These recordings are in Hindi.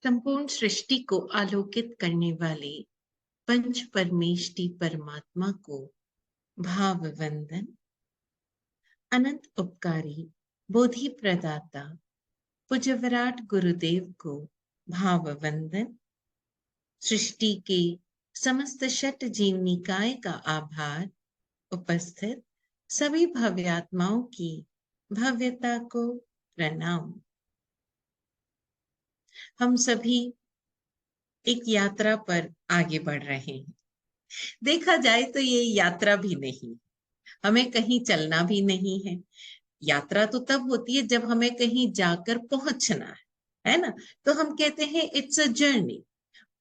संपूर्ण सृष्टि को आलोकित करने वाले पंच परमेष्टि परमात्मा को भाव वंदन। अनंत उपकारी बोधि प्रदाता पूज्य विराट गुरुदेव को भाव वंदन। सृष्टि के समस्त षट जीव निकाय का आभार। उपस्थित सभी भव्यात्माओं की भव्यता को प्रणाम। हम सभी एक यात्रा पर आगे बढ़ रहे हैं। देखा जाए तो ये यात्रा भी नहीं, हमें कहीं चलना भी नहीं है। यात्रा तो तब होती है जब हमें कहीं जाकर पहुंचना है ना? तो हम कहते हैं इट्स अ जर्नी।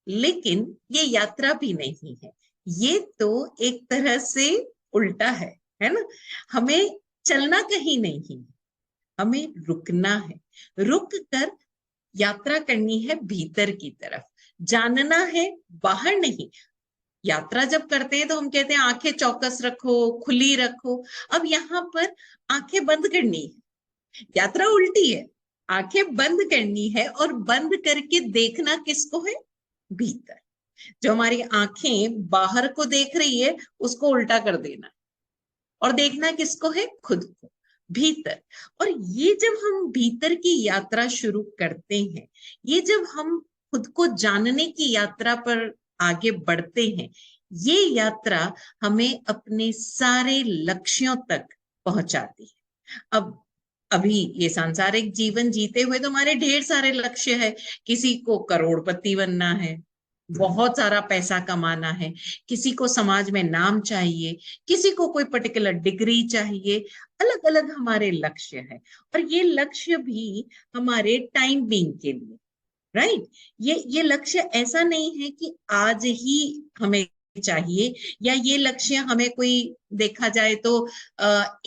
लेकिन ये यात्रा भी नहीं है, ये तो एक तरह से उल्टा है ना? हमें चलना कहीं नहीं है, हमें रुकना है। रुक कर यात्रा करनी है भीतर की तरफ, जानना है, बाहर नहीं। यात्रा जब करते हैं तो हम कहते हैं आंखें चौकस रखो, खुली रखो। अब यहाँ पर आंखें बंद करनी है, यात्रा उल्टी है। आंखें बंद करनी है और बंद करके देखना किसको है? भीतर। जो हमारी आंखें बाहर को देख रही है उसको उल्टा कर देना और देखना किसको है? खुद को, भीतर। और ये जब हम भीतर की यात्रा शुरू करते हैं, ये जब हम खुद को जानने की यात्रा पर आगे बढ़ते हैं, ये यात्रा हमें अपने सारे लक्ष्यों तक पहुंचाती है। अब अभी ये सांसारिक जीवन जीते हुए तो हमारे ढेर सारे लक्ष्य है। किसी को करोड़पति बनना है, बहुत सारा पैसा कमाना है, किसी को समाज में नाम चाहिए, किसी को कोई पर्टिकुलर डिग्री चाहिए। अलग अलग हमारे लक्ष्य है और ये लक्ष्य भी हमारे टाइम बीइंग के लिए, राइट? ये लक्ष्य ऐसा नहीं है कि आज ही हमें चाहिए, या ये लक्ष्य हमें कोई देखा जाए तो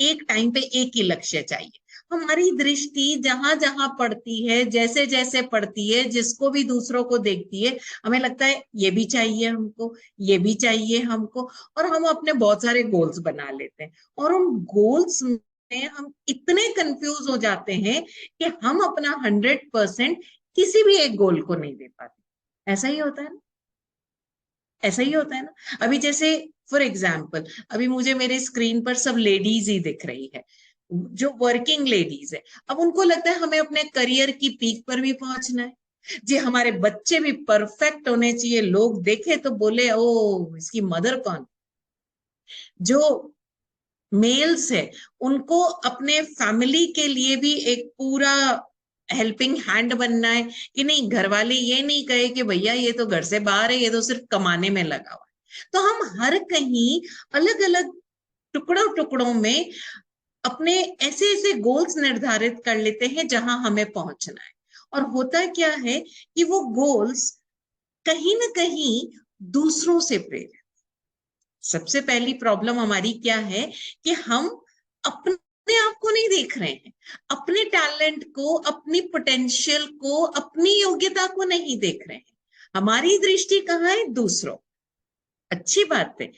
एक टाइम पे एक ही लक्ष्य चाहिए। हमारी दृष्टि जहां जहां पड़ती है, जैसे जैसे पड़ती है, जिसको भी दूसरों को देखती है, हमें लगता है ये भी चाहिए हमको, ये भी चाहिए हमको। और हम अपने बहुत सारे गोल्स बना लेते हैं और उन गोल्स में हम इतने कंफ्यूज हो जाते हैं कि हम अपना 100% किसी भी एक गोल को नहीं दे पाते। ऐसा ही होता है ना? ऐसा ही होता है ना? अभी जैसे फॉर एग्जाम्पल, अभी मुझे मेरे स्क्रीन पर सब लेडीज ही दिख रही है, जो वर्किंग लेडीज है। अब उनको लगता है हमें अपने करियर की पीक पर भी पहुंचना है जी, हमारे बच्चे भी परफेक्ट होने चाहिए, लोग देखे तो बोले ओ इसकी मदर कौन। जो मेल्स है उनको अपने फैमिली के लिए भी एक पूरा हेल्पिंग हैंड बनना है कि नहीं, घर वाले ये नहीं कहे कि भैया ये तो घर से बाहर है, ये तो सिर्फ कमाने में लगा हुआ है। तो हम हर कहीं अलग अलग टुकड़ों टुकड़ों में अपने ऐसे ऐसे गोल्स निर्धारित कर लेते हैं जहां हमें पहुंचना है। और होता क्या है कि वो गोल्स कहीं ना कहीं दूसरों से प्रेरित। सबसे पहली प्रॉब्लम हमारी क्या है कि हम अपने आप को नहीं देख रहे हैं, अपने टैलेंट को, अपनी पोटेंशियल को, अपनी योग्यता को नहीं देख रहे हैं। हमारी दृष्टि कहाँ है? दूसरों। अच्छी बात है,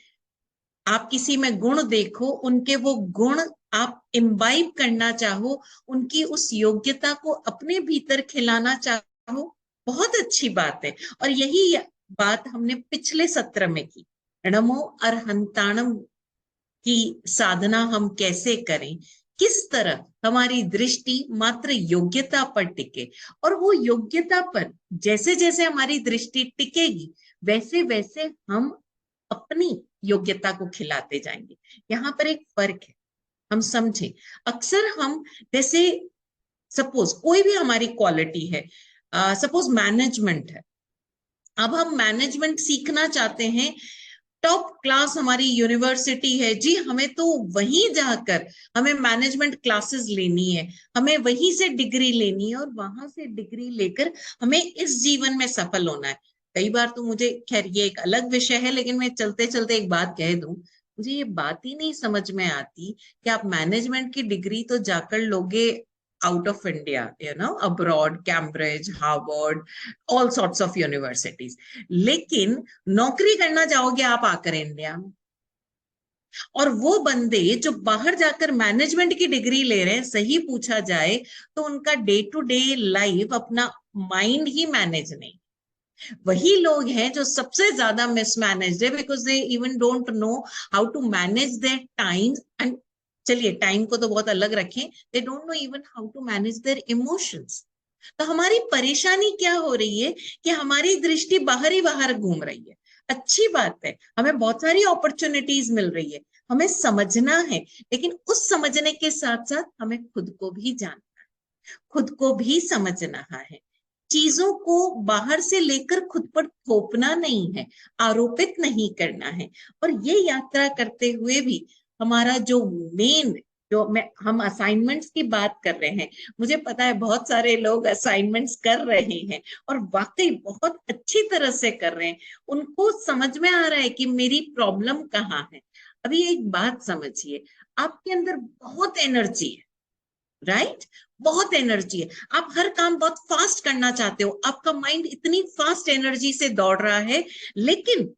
आप किसी में गुण देखो, उनके वो गुण आप इम्बाइब करना चाहो, उनकी उस योग्यता को अपने भीतर खिलाना चाहो, बहुत अच्छी बात है। और यही बात हमने पिछले सत्र में की, नमो अरहंताणम की साधना हम कैसे करें, किस तरह हमारी दृष्टि मात्र योग्यता पर टिके। और वो योग्यता पर जैसे जैसे हमारी दृष्टि टिकेगी, वैसे वैसे हम अपनी योग्यता को खिलाते जाएंगे। यहाँ पर एक फर्क है, हम समझें। अक्सर हम जैसे सपोज कोई भी हमारी क्वालिटी है, सपोज मैनेजमेंट है, अब हम मैनेजमेंट सीखना चाहते हैं, टॉप क्लास हमारी यूनिवर्सिटी है जी, हमें तो वहीं जाकर हमें मैनेजमेंट क्लासेस लेनी है, हमें वहीं से डिग्री लेनी है और वहां से डिग्री लेकर हमें इस जीवन में सफल होना है। कई बार तो मुझे, खैर ये एक अलग विषय है, लेकिन मैं चलते चलते एक बात कह दूं, मुझे ये बात ही नहीं समझ में आती कि आप मैनेजमेंट की डिग्री तो जाकर लोगे out of India, abroad, Cambridge, Harvard, all sorts of universities, लेकिन नौकरी करना चाहोगे आप आकर इंडिया में। और वो बंदे जो बाहर जाकर मैनेजमेंट की डिग्री ले रहे हैं, सही पूछा जाए तो उनका डे टू डे लाइफ, अपना माइंड ही मैनेज नहीं। वही लोग हैं जो सबसे ज्यादा मिसमैनेज्ड है, because they even don't know how to manage their time and, चलिए टाइम को तो बहुत अलग रखें, they don't know even how to manage their emotions. तो हमारी परेशानी क्या हो रही है कि हमारी दृष्टि बाहर ही बाहर घूम रही है। अच्छी बात है, हमें बहुत सारी अपॉर्चुनिटीज मिल रही है, हमें समझना है, लेकिन उस समझने के साथ साथ हमें खुद को भी जानना, खुद को भी समझना है। चीजों को बाहर से लेकर खुद पर थोपना नहीं है, आरोपित नहीं करना है। और ये यात्रा करते हुए भी हमारा जो मेन, जो हम असाइनमेंट्स की बात कर रहे हैं, मुझे पता है बहुत सारे लोग असाइनमेंट्स कर रहे हैं और वाकई बहुत अच्छी तरह से कर रहे हैं, उनको समझ में आ रहा है कि मेरी प्रॉब्लम कहाँ है। अभी एक बात समझिए, आपके अंदर बहुत एनर्जी है, राइट? बहुत एनर्जी है, आप हर काम बहुत फास्ट करना चाहते हो, आपका माइंड इतनी फास्ट एनर्जी से दौड़ रहा है, लेकिन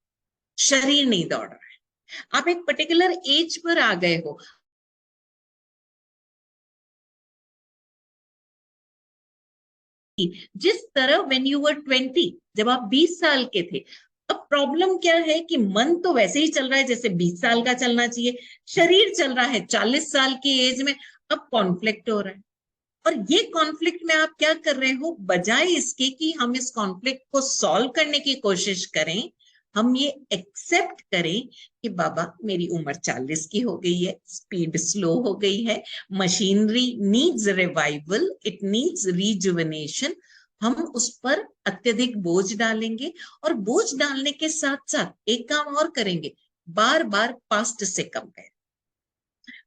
शरीर नहीं दौड़ रहा है। आप एक पर्टिकुलर एज पर आ गए हो, जिस तरह व्हेन यू वर 20, जब आप 20 साल के थे। अब प्रॉब्लम क्या है कि मन तो वैसे ही चल रहा है जैसे 20 साल का चलना चाहिए, शरीर चल रहा है 40 साल की एज में। अब कॉन्फ्लिक्ट हो रहा है, और ये कॉन्फ्लिक्ट में आप क्या कर रहे हो, बजाय इसके कि हम इस कॉन्फ्लिक्ट को सॉल्व करने की कोशिश करें, हम ये एक्सेप्ट करें कि बाबा मेरी उम्र 40 की हो गई है, स्पीड स्लो हो गई है, machinery needs revival, it needs rejuvenation. हम उस पर अत्यधिक बोझ डालेंगे, और बोझ डालने के साथ साथ एक काम और करेंगे, बार बार पास्ट से compare.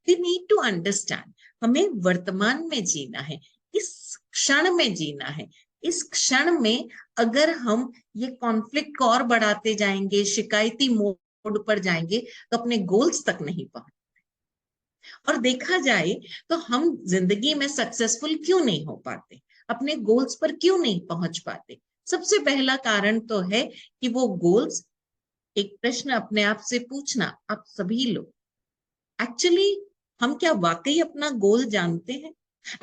We need to understand, हमें वर्तमान में जीना है, इस क्षण में जीना है। इस क्षण में अगर हम ये कॉन्फ्लिक्ट को और बढ़ाते जाएंगे, शिकायती मोड पर जाएंगे, तो अपने गोल्स तक नहीं पहुंच। और देखा जाए तो हम जिंदगी में सक्सेसफुल क्यों नहीं हो पाते, अपने गोल्स पर क्यों नहीं पहुंच पाते? सबसे पहला कारण तो है कि वो गोल्स, एक प्रश्न अपने आप से पूछना, आप सभी लोग, एक्चुअली हम क्या वाकई अपना गोल जानते हैं?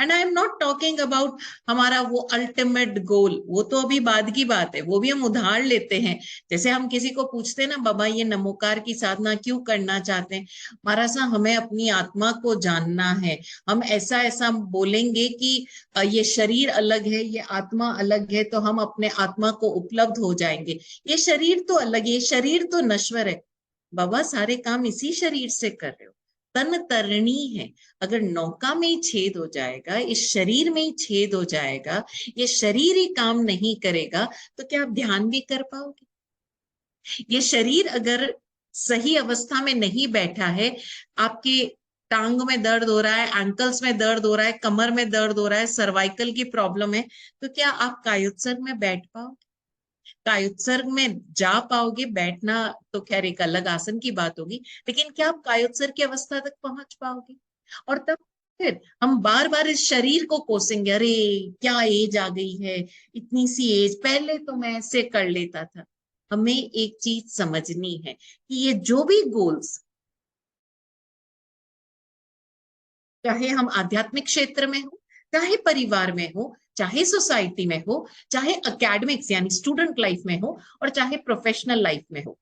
And I am not talking about हमारा वो अल्टीमेट गोल, वो तो अभी बाद की बात है, वो भी हम उधार लेते हैं। जैसे हम किसी को पूछते हैं ना, बाबा ये नमोकार की साधना क्यों करना चाहते हैं? महाराज साहब हमें अपनी आत्मा को जानना है, हम ऐसा ऐसा बोलेंगे कि ये शरीर अलग है, ये आत्मा अलग है, तो हम अपने आत्मा को उपलब्ध हो जाएंगे। ये शरीर तो अलग है, ये शरीर तो नश्वर है। बाबा सारे काम इसी शरीर से कर रहे हो, तन तरणी है। अगर नौका में ही छेद हो जाएगा, इस शरीर में ही छेद हो जाएगा, ये शरीर ही काम नहीं करेगा, तो क्या आप ध्यान भी कर पाओगे? ये शरीर अगर सही अवस्था में नहीं बैठा है, आपके टांग में दर्द हो रहा है, एंकल्स में दर्द हो रहा है, कमर में दर्द हो रहा है, सर्वाइकल की प्रॉब्लम है, तो क्या आप कायोत्सर्ग में बैठ पाओगे? कायोत्सर्ग में जा पाओगे? बैठना तो खैर एक अलग आसन की बात होगी, लेकिन क्या आप कायोत्सर्ग की अवस्था तक पहुंच पाओगे? और तब फिर हम बार बार इस शरीर को कोसेंगे, अरे क्या एज आ गई है, इतनी सी एज, पहले तो मैं ऐसे कर लेता था। हमें एक चीज समझनी है कि ये जो भी गोल्स, चाहे हम आध्यात्मिक क्षेत्र में हो, चाहे परिवार में हो, चाहे सोसाइटी में हो, चाहे एकेडमिक्स यानी स्टूडेंट लाइफ में हो, और चाहे प्रोफेशनल लाइफ में हो,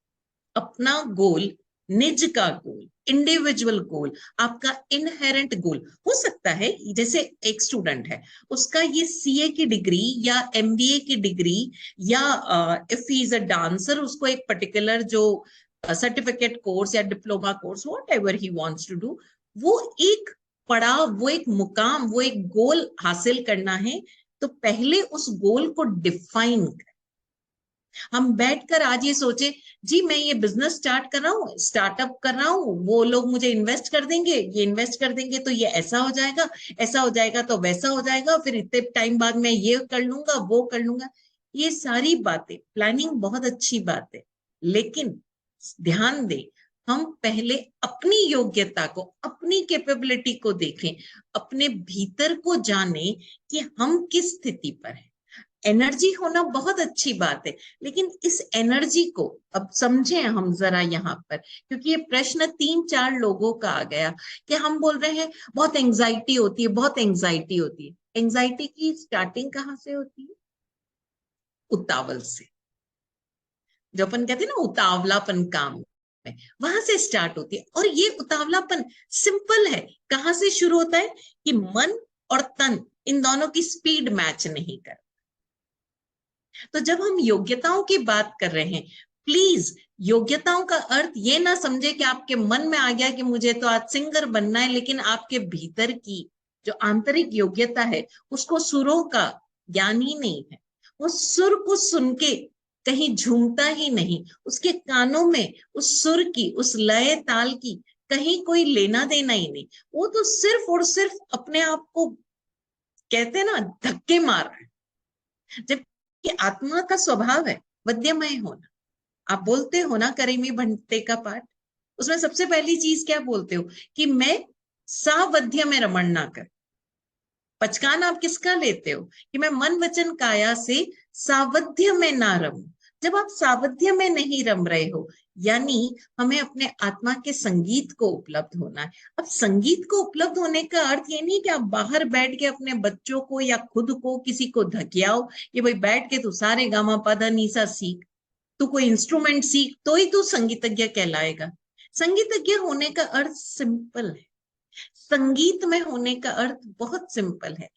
अपना गोल, निज का गोल, इंडिविजुअल गोल, आपका इनहेरेंट गोल हो सकता है। जैसे एक स्टूडेंट है, उसका ये सीए की डिग्री या एमबीए की डिग्री, या if he is a dancer, उसको एक पर्टिकुलर जो सर्टिफिकेट कोर्स या diploma course, whatever he wants to do, वो एक पड़ाव, वो एक मुकाम, वो एक गोल हासिल करना है। तो पहले उस गोल को डिफाइन, हम बैठकर आज ये सोचे, जी मैं ये बिजनेस स्टार्ट कर रहा हूँ, स्टार्टअप कर रहा हूँ, वो लोग मुझे इन्वेस्ट कर देंगे, ये इन्वेस्ट कर देंगे तो ये ऐसा हो जाएगा, ऐसा हो जाएगा तो वैसा हो जाएगा, फिर इतने टाइम बाद मैं ये कर लूंगा, वो कर लूंगा। ये सारी बातें, प्लानिंग बहुत अच्छी बात है, लेकिन ध्यान दे, हम पहले अपनी योग्यता को, अपनी कैपेबिलिटी को देखें, अपने भीतर को जाने कि हम किस स्थिति पर हैं। एनर्जी होना बहुत अच्छी बात है, लेकिन इस एनर्जी को अब समझे हम जरा यहाँ पर, क्योंकि ये प्रश्न 3-4 लोगों का आ गया कि हम बोल रहे हैं बहुत एंजाइटी होती है, बहुत एंजाइटी होती है। एंजाइटी की स्टार्टिंग कहाँ से होती है? उतावल से, जो अपन कहते हैं ना उतावलापन काम में, वहां से स्टार्ट होती है। और ये उतावलापन सिंपल है, कहां से शुरू होता है कि मन और तन इन दोनों की स्पीड मैच नहीं कर। तो जब हम योग्यताओं की बात कर रहे हैं, प्लीज योग्यताओं का अर्थ ये ना समझे कि आपके मन में आ गया कि मुझे तो आज सिंगर बनना है, लेकिन आपके भीतर की जो आंतरिक योग्यता है उसको सुरों का ज्ञान ही नहीं है। वो सुर को सुन के कहीं झूमता ही नहीं, उसके कानों में उस सुर की, उस लय ताल की कहीं कोई लेना देना ही नहीं। वो तो सिर्फ और सिर्फ अपने आप को कहते हैं ना धक्के मार रहा है। जबकि आत्मा का स्वभाव है वद्यमय होना। आप बोलते हो ना करेमी भंते का पाठ, उसमें सबसे पहली चीज क्या बोलते हो कि मैं सावध्य में रमण ना कर। पचकान आप किसका लेते हो कि मैं मन वचन काया से सावध्य में ना रमूं। जब आप सावध्य में नहीं रम रहे हो, यानी हमें अपने आत्मा के संगीत को उपलब्ध होना है। अब संगीत को उपलब्ध होने का अर्थ ये नहीं कि आप बाहर बैठ के अपने बच्चों को या खुद को किसी को धकियाओ कि भाई बैठ के तू सारे गामा पाधा नीसा सीख, तू कोई इंस्ट्रूमेंट सीख तो ही तू संगीतज्ञ कहलाएगा। संगीतज्ञ होने का अर्थ सिंपल है, संगीत में होने का अर्थ बहुत सिंपल है।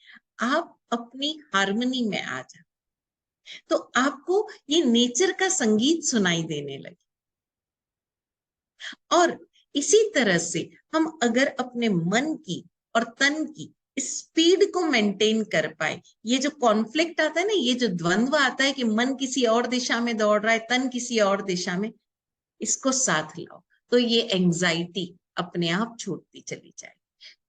आप अपनी हारमोनी में आ जाओ तो आपको ये नेचर का संगीत सुनाई देने लगे। और इसी तरह से हम अगर अपने मन की और तन की स्पीड को मेंटेन कर पाए, ये जो कॉन्फ्लिक्ट आता है ना, ये जो द्वंद्व आता है कि मन किसी और दिशा में दौड़ रहा है, तन किसी और दिशा में, इसको साथ लाओ तो ये एंजाइटी अपने आप छूटती चली जाए।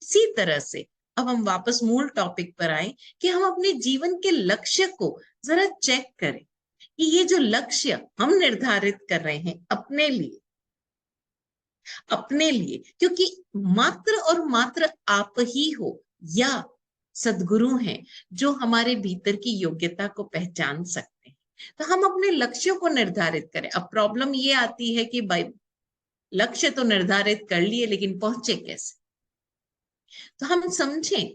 इसी तरह से अब हम वापस मूल टॉपिक पर आए कि हम अपने जीवन के लक्ष्य को जरा चेक करें कि ये जो लक्ष्य हम निर्धारित कर रहे हैं अपने लिए, अपने लिए, क्योंकि मात्र और मात्र आप ही हो या सद्गुरु हैं जो हमारे भीतर की योग्यता को पहचान सकते हैं। तो हम अपने लक्ष्यों को निर्धारित करें। अब प्रॉब्लम ये आती है कि भाई लक्ष्य तो निर्धारित कर लिए लेकिन पहुंचे कैसे। तो हम समझें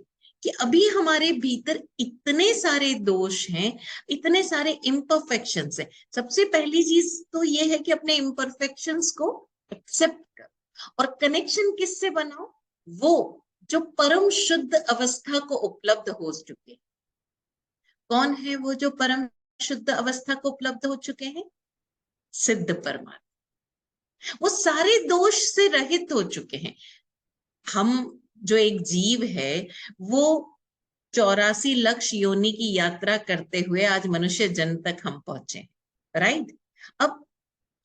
कि अभी हमारे भीतर इतने सारे दोष हैं, इतने सारे इम्परफेक्शंस हैं। सबसे पहली चीज तो ये है कि अपने इम्परफेक्शंस को एक्सेप्ट कर और कनेक्शन किससे बनाओ, वो जो परम शुद्ध अवस्था को उपलब्ध हो चुके। कौन है वो जो परम शुद्ध अवस्था को उपलब्ध हो चुके हैं? सिद्ध परमात्मा। वो सारे दोष से रहित हो चुके हैं। हम जो एक जीव है वो 84 लाख योनि की यात्रा करते हुए आज मनुष्य जन्म तक हम पहुंचे, राइट। अब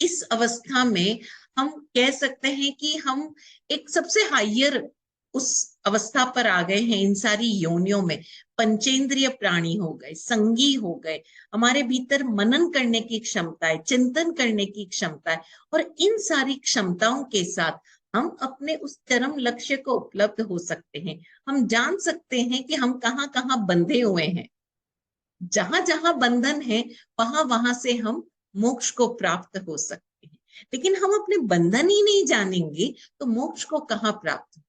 इस अवस्था में हम कह सकते हैं कि हम एक सबसे हायर उस अवस्था पर आ गए हैं। इन सारी योनियों में पंचेंद्रिय प्राणी हो गए, संगी हो गए, हमारे भीतर मनन करने की क्षमता है, चिंतन करने की क्षमता है, और इन सारी क्षमताओं के साथ हम अपने उस चरम लक्ष्य को उपलब्ध हो सकते हैं। हम जान सकते हैं कि हम कहाँ कहाँ बंधे हुए हैं। जहां जहां बंधन है वहां वहां से हम मोक्ष को प्राप्त हो सकते हैं। लेकिन हम अपने बंधन ही नहीं जानेंगे तो मोक्ष को कहाँ प्राप्त।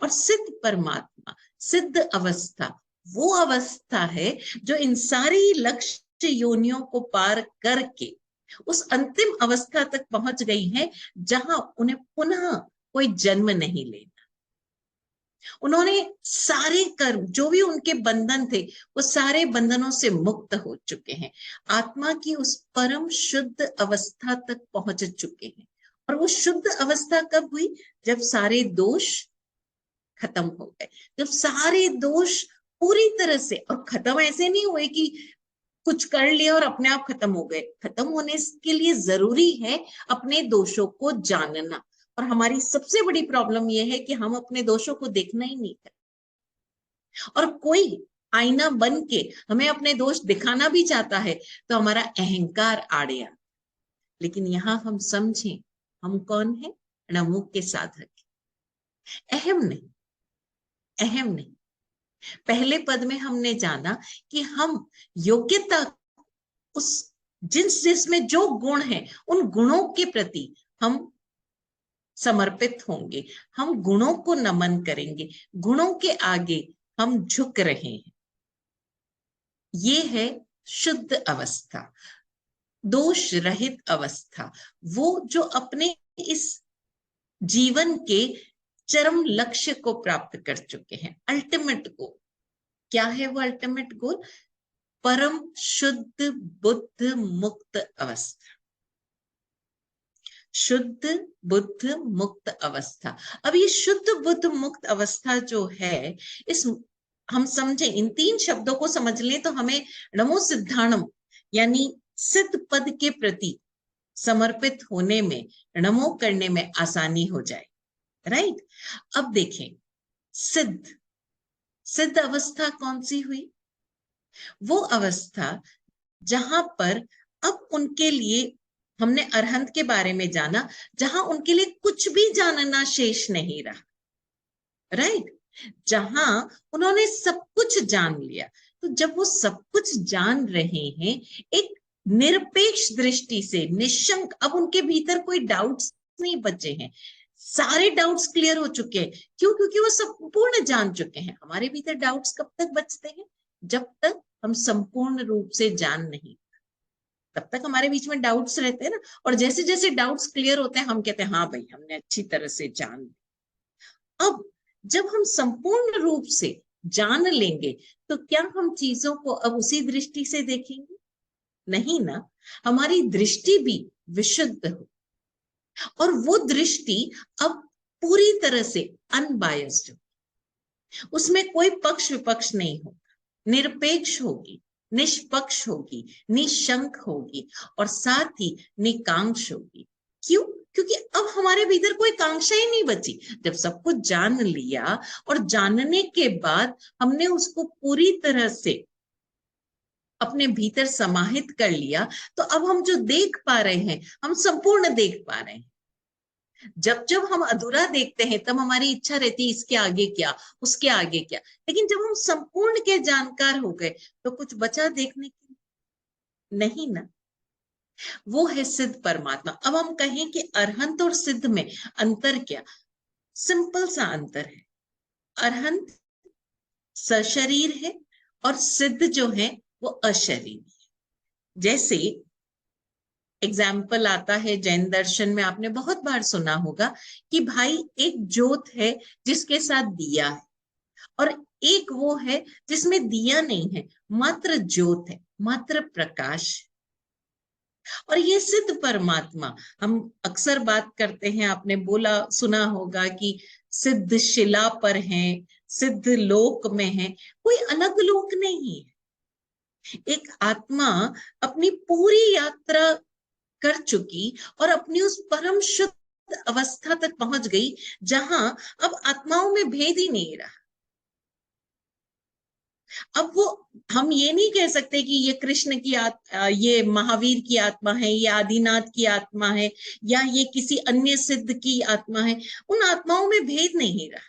और सिद्ध परमात्मा, सिद्ध अवस्था वो अवस्था है जो इन सारी लक्ष्य योनियों को पार करके उस अंतिम अवस्था तक पहुंच गई है जहां उन्हें पुनः कोई जन्म नहीं लेना। उन्होंने सारे कर्म जो भी उनके बंधन थे वो सारे बंधनों से मुक्त हो चुके हैं, आत्मा की उस परम शुद्ध अवस्था तक पहुंच चुके हैं। और वो शुद्ध अवस्था कब हुई? जब सारे दोष खत्म हो गए, जब सारे दोष पूरी तरह से, और खत्म ऐसे नहीं हुए कि कुछ कर लिया और अपने आप खत्म हो गए। खत्म होने के लिए जरूरी है अपने दोषों को जानना। और हमारी सबसे बड़ी प्रॉब्लम यह है कि हम अपने दोषों को देखना ही नहीं करते। और कोई आईना बन के हमें अपने दोष दिखाना भी चाहता है तो हमारा अहंकार आड़े आता। लेकिन यहां हम समझें हम कौन है? णमुख के साधक, अहम नहीं, अहम नहीं। पहले पद में हमने जाना कि हम योग्यता, उस जिसमें जो गुण है उन गुणों के प्रति हम समर्पित होंगे, हम गुणों को नमन करेंगे, गुणों के आगे हम झुक रहे हैं। ये है शुद्ध अवस्था, दोष रहित अवस्था, वो जो अपने इस जीवन के चरम लक्ष्य को प्राप्त कर चुके हैं, अल्टीमेट गोल। क्या है वो अल्टीमेट गोल? परम शुद्ध बुद्ध मुक्त अवस्था, शुद्ध बुद्ध मुक्त अवस्था। अब ये शुद्ध बुद्ध मुक्त अवस्था जो है, इस हम समझे, इन 3 शब्दों को समझ लें तो हमें नमो सिद्धाणम यानी सिद्ध पद के प्रति समर्पित होने में, नमो करने में आसानी हो जाए। राइट? अब देखें, सिद्ध, सिद्ध अवस्था कौन सी हुई? वो अवस्था जहां पर अब उनके लिए, हमने अरहंत के बारे में जाना, जहां उनके लिए कुछ भी जानना शेष नहीं रहा। राइट? जहां उन्होंने सब कुछ जान लिया। तो जब वो सब कुछ जान रहे हैं एक निरपेक्ष दृष्टि से, निशंक, अब उनके भीतर कोई डाउट्स नहीं बचे हैं, सारे डाउट्स क्लियर हो चुके हैं। क्यों? क्योंकि वो संपूर्ण जान चुके हैं। हमारे भीतर डाउट्स कब तक बचते हैं? जब तक हम संपूर्ण रूप से जान नहीं, तब तक हमारे बीच में डाउट्स रहते हैं ना। और जैसे जैसे डाउट्स क्लियर होते हैं हम कहते हैं हाँ भाई, हमने अच्छी तरह से जान लिया। अब जब हम संपूर्ण रूप से जान लेंगे तो क्या हम चीजों को अब उसी दृष्टि से देखेंगे? नहीं ना। हमारी दृष्टि भी विशुद्ध हो, और वो दृष्टि अब पूरी तरह से अनबायस्ड हो, उसमें कोई पक्ष विपक्ष नहीं होगा, निरपेक्ष होगी, निष्पक्ष होगी, निशंक होगी, और साथ ही निकांक्ष होगी। क्यों? क्योंकि अब हमारे भीतर कोई कांक्षा ही नहीं बची। जब सब कुछ जान लिया और जानने के बाद हमने उसको पूरी तरह से अपने भीतर समाहित कर लिया, तो अब हम जो देख पा रहे हैं हम संपूर्ण देख पा रहे हैं। जब जब हम अधूरा देखते हैं तब हमारी इच्छा रहती है इसके आगे क्या, उसके आगे क्या। लेकिन जब हम संपूर्ण के जानकार हो गए तो कुछ बचा देखने के नहीं ना। वो है सिद्ध परमात्मा। अब हम कहें कि अरहंत और सिद्ध में अंतर क्या? सिंपल सा अंतर है। अरहंत सशरीर है और सिद्ध जो है वो अशरीर है। जैसे एग्जाम्पल आता है जैन दर्शन में, आपने बहुत बार सुना होगा कि भाई एक ज्योत है जिसके साथ दिया है, और एक वो है जिसमें दिया नहीं है, मात्र ज्योत है, मात्र प्रकाश। और ये सिद्ध परमात्मा, हम अक्सर बात करते हैं, आपने बोला सुना होगा कि सिद्ध शिला पर है, सिद्ध लोक में है। कोई अलग लोक नहीं है। एक आत्मा अपनी पूरी यात्रा कर चुकी और अपनी उस परम शुद्ध अवस्था तक पहुंच गई जहां अब आत्माओं में भेद ही नहीं रहा। अब वो, हम ये नहीं कह सकते कि ये कृष्ण की ये महावीर की आत्मा है, ये आदिनाथ की आत्मा है, या ये किसी अन्य सिद्ध की आत्मा है। उन आत्माओं में भेद नहीं रहा,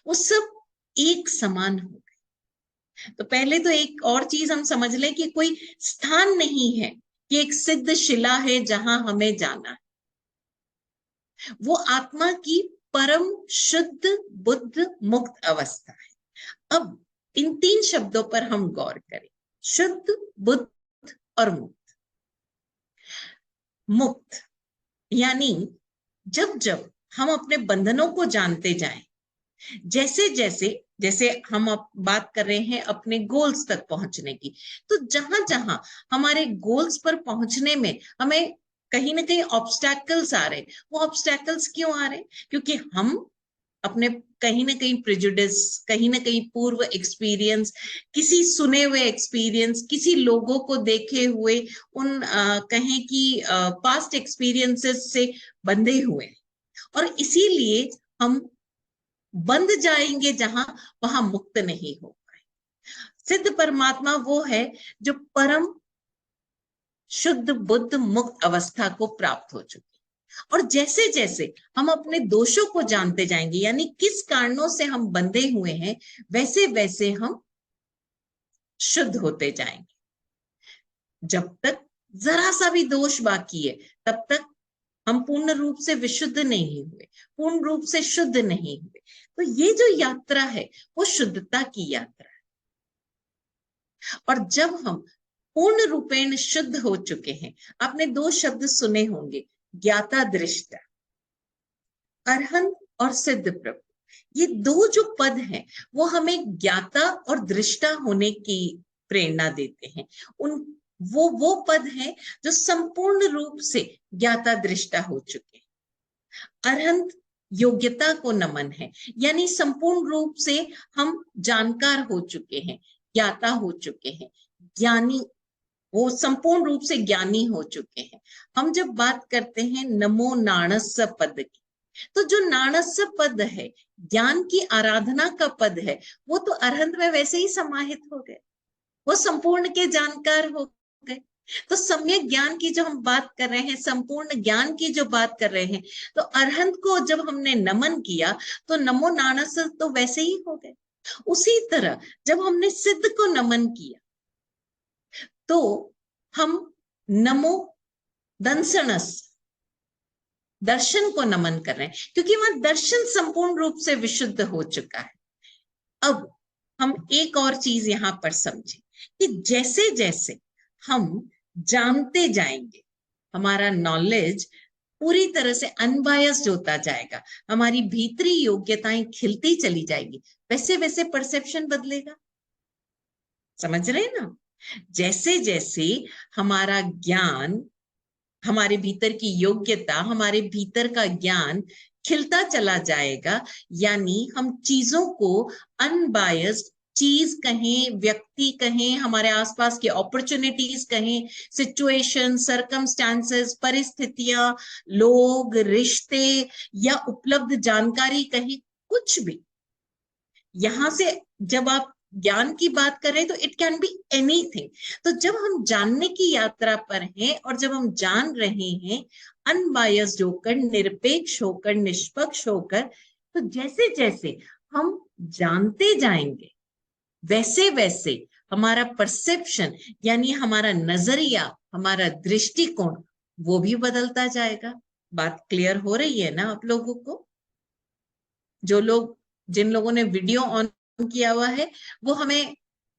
वो सब एक समान हो गए। तो पहले तो एक और चीज हम समझ लें कि कोई स्थान नहीं है कि एक सिद्ध शिला है जहां हमें जाना है। वो आत्मा की परम शुद्ध बुद्ध मुक्त अवस्था है। अब इन 3 शब्दों पर हम गौर करें, शुद्ध, बुद्ध और मुक्त। मुक्त यानी जब जब हम अपने बंधनों को जानते जाएं, जैसे जैसे, जैसे हम अब बात कर रहे हैं अपने गोल्स तक पहुंचने की, तो जहां जहां हमारे गोल्स पर पहुंचने में हमें कहीं ना कहीं ऑब्स्टैकल्स आ रहे, वो ऑब्स्टैकल्स क्यों आ रहे? क्योंकि हम अपने कहीं ना कहीं प्रेजुडिस, कहीं ना कहीं पूर्व एक्सपीरियंस, किसी सुने हुए एक्सपीरियंस, किसी लोगों को देखे हुए उन कहें कि पास्ट एक्सपीरियंसेस से बंधे हुए, और इसीलिए हम बंध जाएंगे जहां, वहां मुक्त नहीं हो पाए। सिद्ध परमात्मा वो है जो परम शुद्ध बुद्ध मुक्त अवस्था को प्राप्त हो चुकी। और जैसे जैसे हम अपने दोषों को जानते जाएंगे, यानी किस कारणों से हम बंधे हुए हैं, वैसे वैसे हम शुद्ध होते जाएंगे। जब तक जरा सा भी दोष बाकी है तब तक हम पूर्ण रूप से विशुद्ध नहीं हुए, पूर्ण रूप से शुद्ध नहीं हुए। तो ये जो यात्रा है वो शुद्धता की यात्रा है। और जब हम पूर्ण रूपेण शुद्ध हो चुके हैं। आपने दो शब्द सुने होंगे, ज्ञाता दृष्टा, अरहंत और सिद्ध प्रभु। ये दो जो पद हैं वो हमें ज्ञाता और दृष्टा होने की प्रेरणा देते हैं। उन वो पद हैं जो संपूर्ण रूप से ज्ञाता दृष्टा हो चुके हैं। अरहंत योग्यता को नमन है, यानी संपूर्ण रूप से हम जानकार हो चुके हैं, ज्ञाता हो चुके हैं, ज्ञानी, वो संपूर्ण रूप से ज्ञानी हो चुके हैं। हम जब बात करते हैं नमो नाणस्य पद की, तो जो नाणस्य पद है, ज्ञान की आराधना का पद है, वो तो अरहंत में वैसे ही समाहित हो गए, वो संपूर्ण के जानकार हो गए। तो सम्यक ज्ञान की जो हम बात कर रहे हैं, संपूर्ण ज्ञान की जो बात कर रहे हैं, तो अरहंत को जब हमने नमन किया तो नमो नाणस्य तो वैसे ही हो गए। उसी तरह जब हमने सिद्ध को नमन किया तो हम नमो दंसनस, दर्शन को नमन कर रहे हैं, क्योंकि वहां दर्शन संपूर्ण रूप से विशुद्ध हो चुका है। अब हम एक और चीज यहां पर समझें कि जैसे जैसे हम जानते जाएंगे, हमारा नॉलेज पूरी तरह से अनबायस्ड होता जाएगा, हमारी भीतरी योग्यताएं खिलती चली जाएगी, वैसे वैसे परसेप्शन बदलेगा। समझ रहे हैं ना? जैसे जैसे हमारा ज्ञान, हमारे भीतर की योग्यता, हमारे भीतर का ज्ञान खिलता चला जाएगा, यानी हम चीजों को अनबायस्ड, चीज कहें, व्यक्ति कहें, हमारे आसपास की अपॉर्चुनिटीज कहें, सिचुएशन, सर्कमस्टांसेस, परिस्थितियां, लोग, रिश्ते या उपलब्ध जानकारी कहें, कुछ भी, यहां से जब आप ज्ञान की बात करें तो इट कैन बी एनीथिंग। तो जब हम जानने की यात्रा पर हैं और जब हम जान रहे हैं अनबायस्ड होकर, निरपेक्ष होकर, निष्पक्ष होकर, तो जैसे जैसे हम जानते जाएंगे वैसे वैसे हमारा परसेप्शन, यानी हमारा नजरिया, हमारा दृष्टिकोण, वो भी बदलता जाएगा। बात क्लियर हो रही है ना आप लोगों को? जो लोग, जिन लोगों ने वीडियो ऑन किया हुआ है, वो हमें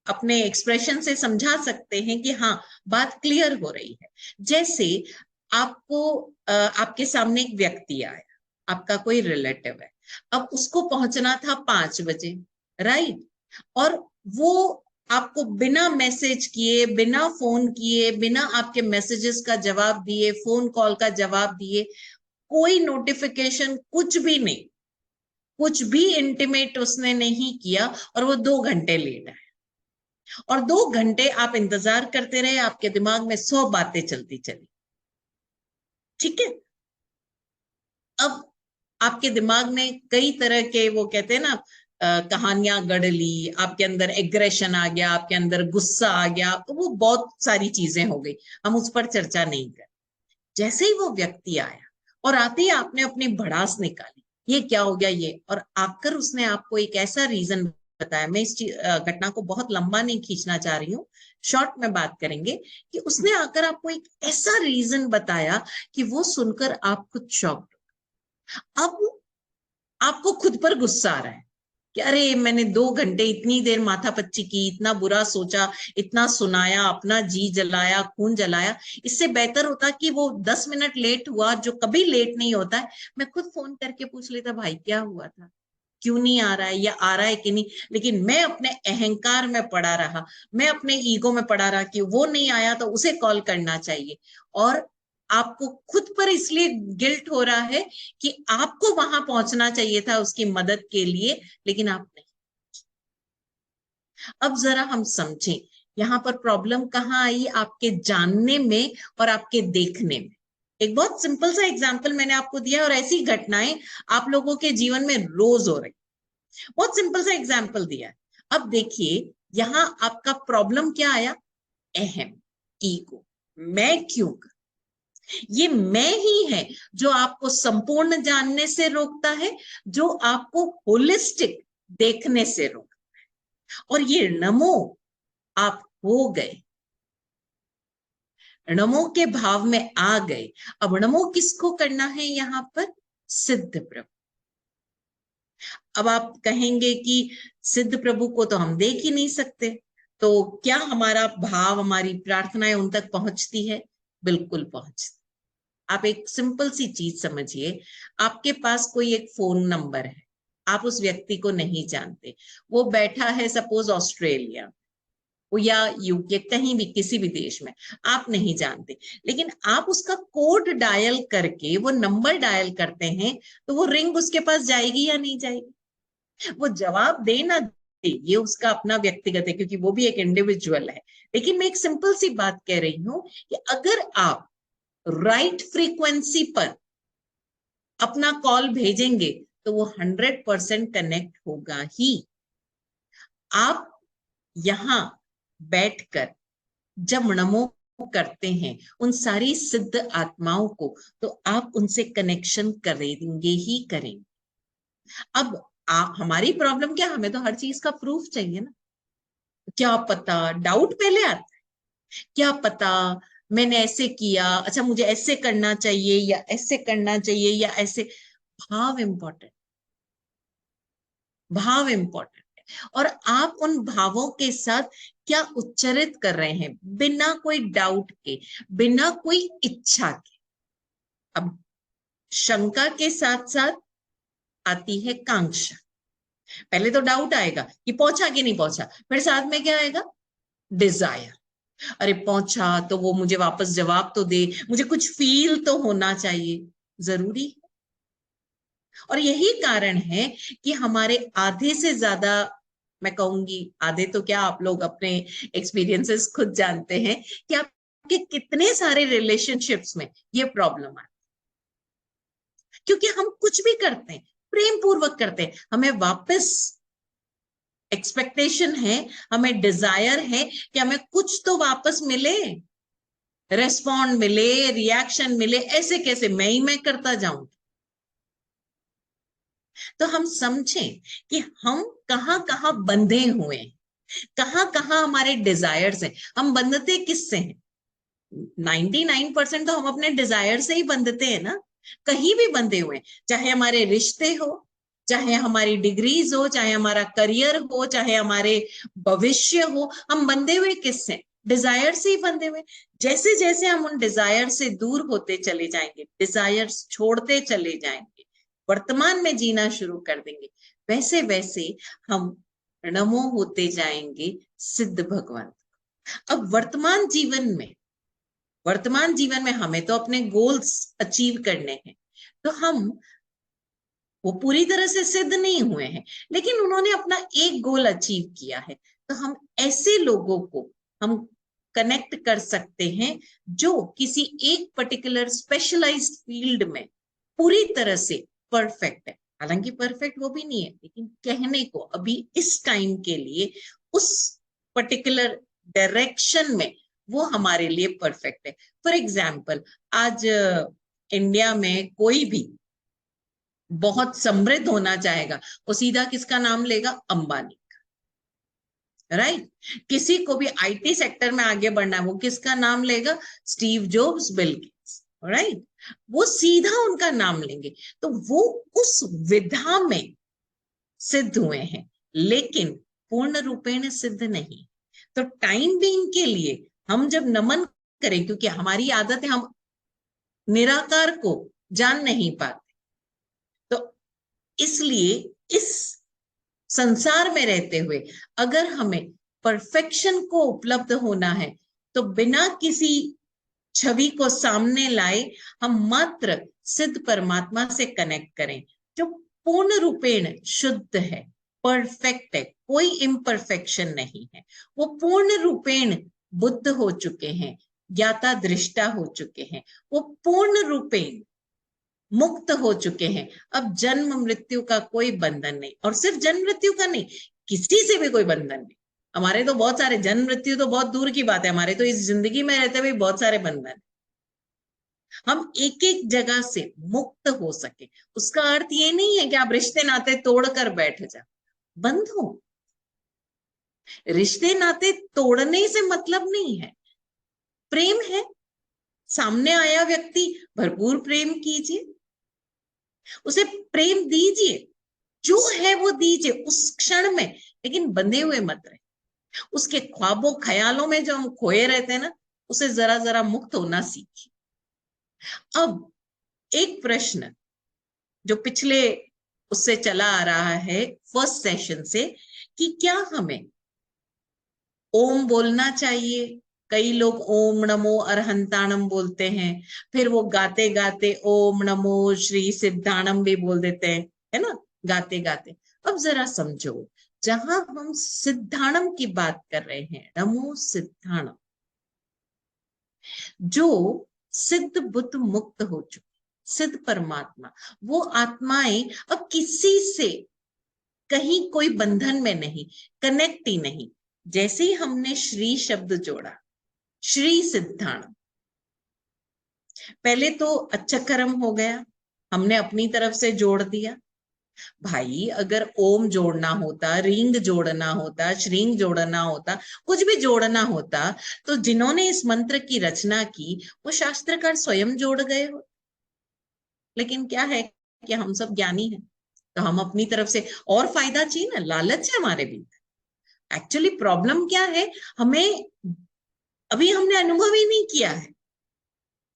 अपने एक्सप्रेशन से समझा सकते हैं कि हाँ, बात क्लियर हो रही है। जैसे आपको आपके सामने एक व्यक्ति आया, आपका कोई रिलेटिव है, अब उसको पहुंचना था 5 बजे, राइट? और वो आपको बिना मैसेज किए, बिना फोन किए, बिना आपके मैसेजेस का जवाब दिए, फोन कॉल का जवाब दिए, कोई नोटिफिकेशन, कुछ भी नहीं, कुछ भी इंटीमेट उसने नहीं किया, और वो 2 घंटे लेट आए, और 2 घंटे आप इंतजार करते रहे, आपके दिमाग में 100 बातें चलती चली। ठीक है? अब आपके दिमाग ने कई तरह के, वो कहते हैं ना, कहानियां गढ़ ली, आपके अंदर एग्रेशन आ गया, आपके अंदर गुस्सा आ गया, तो वो बहुत सारी चीजें हो गई, हम उस पर चर्चा नहीं कर। जैसे ही वो व्यक्ति आया और आते ही आपने अपनी भड़ास निकाली, ये क्या हो गया ये, और आकर उसने आपको एक ऐसा रीजन बताया, मैं इस घटना को बहुत लंबा नहीं खींचना चाह रही हूँ, शॉर्ट में बात करेंगे, कि उसने आकर आपको एक ऐसा रीजन बताया कि वो सुनकर आप खुद शॉक्ड। अब आपको खुद पर गुस्सा आ रहा है कि अरे मैंने 2 घंटे इतनी देर माथापच्ची की, इतना बुरा सोचा, इतना सुनाया, अपना जी जलाया, खून जलाया, इससे बेहतर होता कि वो 10 मिनट लेट हुआ, जो कभी लेट नहीं होता है, मैं खुद फोन करके पूछ लेता, भाई क्या हुआ था, क्यों नहीं आ रहा है, या आ रहा है कि नहीं। लेकिन मैं अपने अहंकार में पड़ा रहा, मैं अपने ईगो में पड़ा रहा कि वो नहीं आया तो उसे कॉल करना चाहिए, और आपको खुद पर इसलिए गिल्ट हो रहा है कि आपको वहां पहुंचना चाहिए था उसकी मदद के लिए, लेकिन आप नहीं। अब जरा हम समझें यहां पर प्रॉब्लम कहाँ आई, आपके जानने में और आपके देखने में। एक बहुत सिंपल सा एग्जांपल मैंने आपको दिया, और ऐसी घटनाएं आप लोगों के जीवन में रोज हो रही, बहुत सिंपल सा एग्जांपल दिया है। अब देखिए यहां आपका प्रॉब्लम क्या आया, अहम, ईगो, मैं क्यों कर, ये मैं ही है जो आपको संपूर्ण जानने से रोकता है, जो आपको होलिस्टिक देखने से रोकता है। और ये नमो आप हो गए, नमो के भाव में आ गए। अब नमो किसको करना है यहां पर, सिद्ध प्रभु। अब आप कहेंगे कि सिद्ध प्रभु को तो हम देख ही नहीं सकते, तो क्या हमारा भाव, हमारी प्रार्थनाएं उन तक पहुंचती है? बिल्कुल पहुंचती। आप एक सिंपल सी चीज समझिए, आपके पास कोई एक फोन नंबर है, आप उस व्यक्ति को नहीं जानते, वो बैठा है सपोज ऑस्ट्रेलिया या यूके, कहीं भी किसी भी देश में, आप नहीं जानते, लेकिन आप उसका कोड डायल करके वो नंबर डायल करते हैं, तो वो रिंग उसके पास जाएगी या नहीं जाएगी? वो जवाब दे ना दे, ये उसका अपना व्यक्तिगत है, क्योंकि वो भी एक इंडिविजुअल है। लेकिन मैं एक सिंपल सी बात कह रही हूं कि अगर आप राइट फ्रीक्वेंसी पर अपना कॉल भेजेंगे तो वो 100% कनेक्ट होगा ही। आप यहां बैठकर जब नमो करते हैं उन सारी सिद्ध आत्माओं को, तो आप उनसे कनेक्शन करेंगे ही करेंगे। अब आप, हमारी प्रॉब्लम क्या, हमें तो हर चीज का प्रूफ चाहिए ना। क्या पता, डाउट पहले आता है, क्या पता मैंने ऐसे किया, अच्छा मुझे ऐसे करना चाहिए या ऐसे करना चाहिए या ऐसे। भाव इंपॉर्टेंट, भाव इंपॉर्टेंट है। और आप उन भावों के साथ क्या उच्चरित कर रहे हैं, बिना कोई डाउट के, बिना कोई इच्छा के। अब शंका के साथ साथ आती है कांक्षा। पहले तो डाउट आएगा कि पहुंचा कि नहीं पहुंचा, फिर साथ में क्या आएगा? डिजायर। अरे पहुंचा तो वो मुझे वापस जवाब तो दे, मुझे कुछ फील तो होना चाहिए, जरूरी है। और यही कारण है कि हमारे आधे से ज्यादा, मैं कहूंगी आधे तो क्या, आप लोग अपने एक्सपीरियंसेस खुद जानते हैं कि आपके कितने सारे रिलेशनशिप्स में ये प्रॉब्लम आती है। क्योंकि हम कुछ भी करते हैं, प्रेम पूर्वक करते हैं, हमें वापस एक्सपेक्टेशन है, हमें डिजायर है कि हमें कुछ तो वापस मिले, रेस्पॉन्ड मिले, रिएक्शन मिले। ऐसे कैसे मैं करता जाऊं? तो हम समझें कि हम कहां कहां बंधे हुए हैं, कहां कहां हमारे डिजायर्स हैं। हम बंधते किससे हैं? 99% तो हम अपने डिजायर से ही बंधते हैं ना। कहीं भी बंधे हुए हैं, चाहे हमारे रिश्ते हो, चाहे हमारी डिग्रीज हो, चाहे हमारा करियर हो, चाहे हमारे भविष्य हो, हम बंधे हुए किससे? डिजायर से ही बंधे हुए। जैसे जैसे हम उन डिजायर से दूर होते चले जाएंगे, डिजायर छोड़ते चले जाएंगे, वर्तमान में जीना शुरू कर देंगे, वैसे वैसे हम नमो होते जाएंगे सिद्ध भगवान। अब वर्तमान जीवन में हमें तो अपने गोल्स अचीव करने हैं, तो हम, वो पूरी तरह से सिद्ध नहीं हुए हैं, लेकिन उन्होंने अपना एक गोल अचीव किया है, तो हम ऐसे लोगों को हम कनेक्ट कर सकते हैं जो किसी एक पर्टिकुलर स्पेशलाइज्ड फील्ड में पूरी तरह से परफेक्ट है। हालांकि परफेक्ट वो भी नहीं है, लेकिन कहने को अभी इस टाइम के लिए उस पर्टिकुलर डायरेक्शन में वो हमारे लिए परफेक्ट है। फॉर एग्जाम्पल, आज इंडिया में कोई भी बहुत समृद्ध होना चाहेगा, वो सीधा किसका नाम लेगा? अंबानी, राइट। किसी को भी आईटी सेक्टर में आगे बढ़ना है, वो किसका नाम लेगा? Steve jobs, Bill Gates, right. वो सीधा उनका नाम लेंगे। तो वो उस विधा में सिद्ध हुए हैं, लेकिन पूर्ण रूपेण सिद्ध नहीं। तो टाइम बीइंग के लिए हम जब नमन करें, क्योंकि हमारी आदत है, हम निराकार को जान नहीं पाते, तो इसलिए इस संसार में रहते हुए अगर हमें परफेक्शन को उपलब्ध होना है, तो बिना किसी छवि को सामने लाए हम मात्र सिद्ध परमात्मा से कनेक्ट करें, जो पूर्ण रूपेण शुद्ध है, परफेक्ट है, कोई इम्परफेक्शन नहीं है। वो पूर्ण रूपेण बुद्ध हो चुके हैं, ज्ञाता दृष्टा हो चुके हैं, वो पूर्ण रूपेण मुक्त हो चुके हैं। अब जन्म मृत्यु का कोई बंधन नहीं, और सिर्फ जन्म मृत्यु का नहीं, किसी से भी कोई बंधन नहीं। हमारे तो बहुत सारे, जन्म मृत्यु तो बहुत दूर की बात है, हमारे तो इस जिंदगी में रहते हुए बहुत सारे बंधन। हम एक एक जगह से मुक्त हो सके, उसका अर्थ ये नहीं है कि आप रिश्ते नाते तोड़कर बैठ जाओ, बंधो। रिश्ते नाते तोड़ने से मतलब नहीं है, प्रेम है, सामने आया व्यक्ति, भरपूर प्रेम कीजिए, उसे प्रेम दीजिए, जो है वो दीजिए उस क्षण में, लेकिन बंधे हुए मत रहे। उसके ख्वाबों ख्यालों में जो हम खोए रहते हैं ना, उसे जरा जरा मुक्त होना सीखिए। अब एक प्रश्न जो पिछले उससे चला आ रहा है, फर्स्ट सेशन से, कि क्या हमें ओम बोलना चाहिए? कई लोग ओम नमो अरहंताणम बोलते हैं, फिर वो गाते गाते ओम नमो श्री सिद्धाणम भी बोल देते हैं, है ना, गाते गाते। अब जरा समझो, जहां हम सिद्धाणम की बात कर रहे हैं, नमो सिद्धाणम, जो सिद्ध बुद्ध मुक्त हो चुके, सिद्ध परमात्मा, वो आत्माएं अब किसी से कहीं कोई बंधन में नहीं, कनेक्ट ही नहीं। जैसे ही हमने श्री शब्द जोड़ा, श्री सिद्धाणम, पहले तो अच्छा कर्म हो गया, हमने अपनी तरफ से जोड़ दिया। भाई अगर ओम जोड़ना होता, रिंग जोड़ना होता, श्रींग जोड़ना होता, कुछ भी जोड़ना होता, तो जिन्होंने इस मंत्र की रचना की वो शास्त्रकार स्वयं जोड़ गए हो। लेकिन क्या है कि हम सब ज्ञानी हैं, तो हम अपनी तरफ से और फायदा चाहिए ना, लालच है हमारे भीतर। एक्चुअली प्रॉब्लम क्या है, हमें अभी हमने अनुभव ही नहीं किया है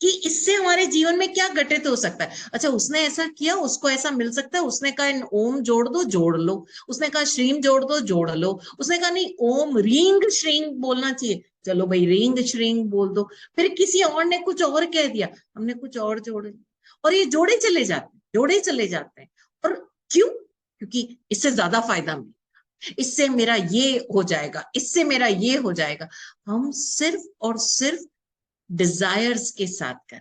कि इससे हमारे जीवन में क्या घटित हो सकता है। अच्छा, उसने ऐसा किया, उसको ऐसा मिल सकता है, उसने कहा ओम जोड़ दो, जोड़ लो, उसने कहा श्रीम जोड़ दो, जोड़ लो, उसने कहा नहीं ओम रींग श्रींग बोलना चाहिए, चलो भाई रींग श्रींग बोल दो, फिर किसी और ने कुछ और कह दिया, हमने कुछ और जोड़ लिया, और ये जोड़े चले जाते हैं, जोड़े चले जाते हैं। और क्यों? क्योंकि इससे ज्यादा फायदा मिले, इससे मेरा ये हो जाएगा, इससे मेरा ये हो जाएगा। हम सिर्फ और सिर्फ डिजायर्स के साथ कर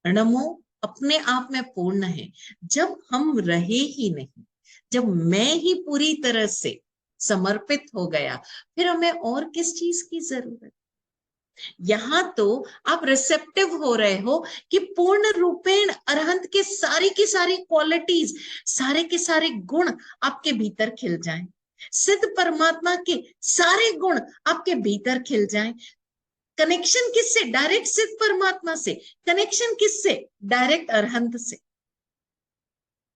रहे। नमो अपने आप में पूर्ण है। जब हम रहे ही नहीं, जब मैं ही पूरी तरह से समर्पित हो गया, फिर हमें और किस चीज की जरूरत? यहां तो आप रिसेप्टिव हो रहे हो कि पूर्ण रूपेण अरहंत के सारी की सारी क्वालिटीज, सारे के सारे गुण आपके भीतर खिल जाएं, सिद्ध परमात्मा के सारे गुण आपके भीतर खिल जाएं। कनेक्शन किससे? डायरेक्ट सिद्ध परमात्मा से। कनेक्शन किससे? डायरेक्ट अरहंत से।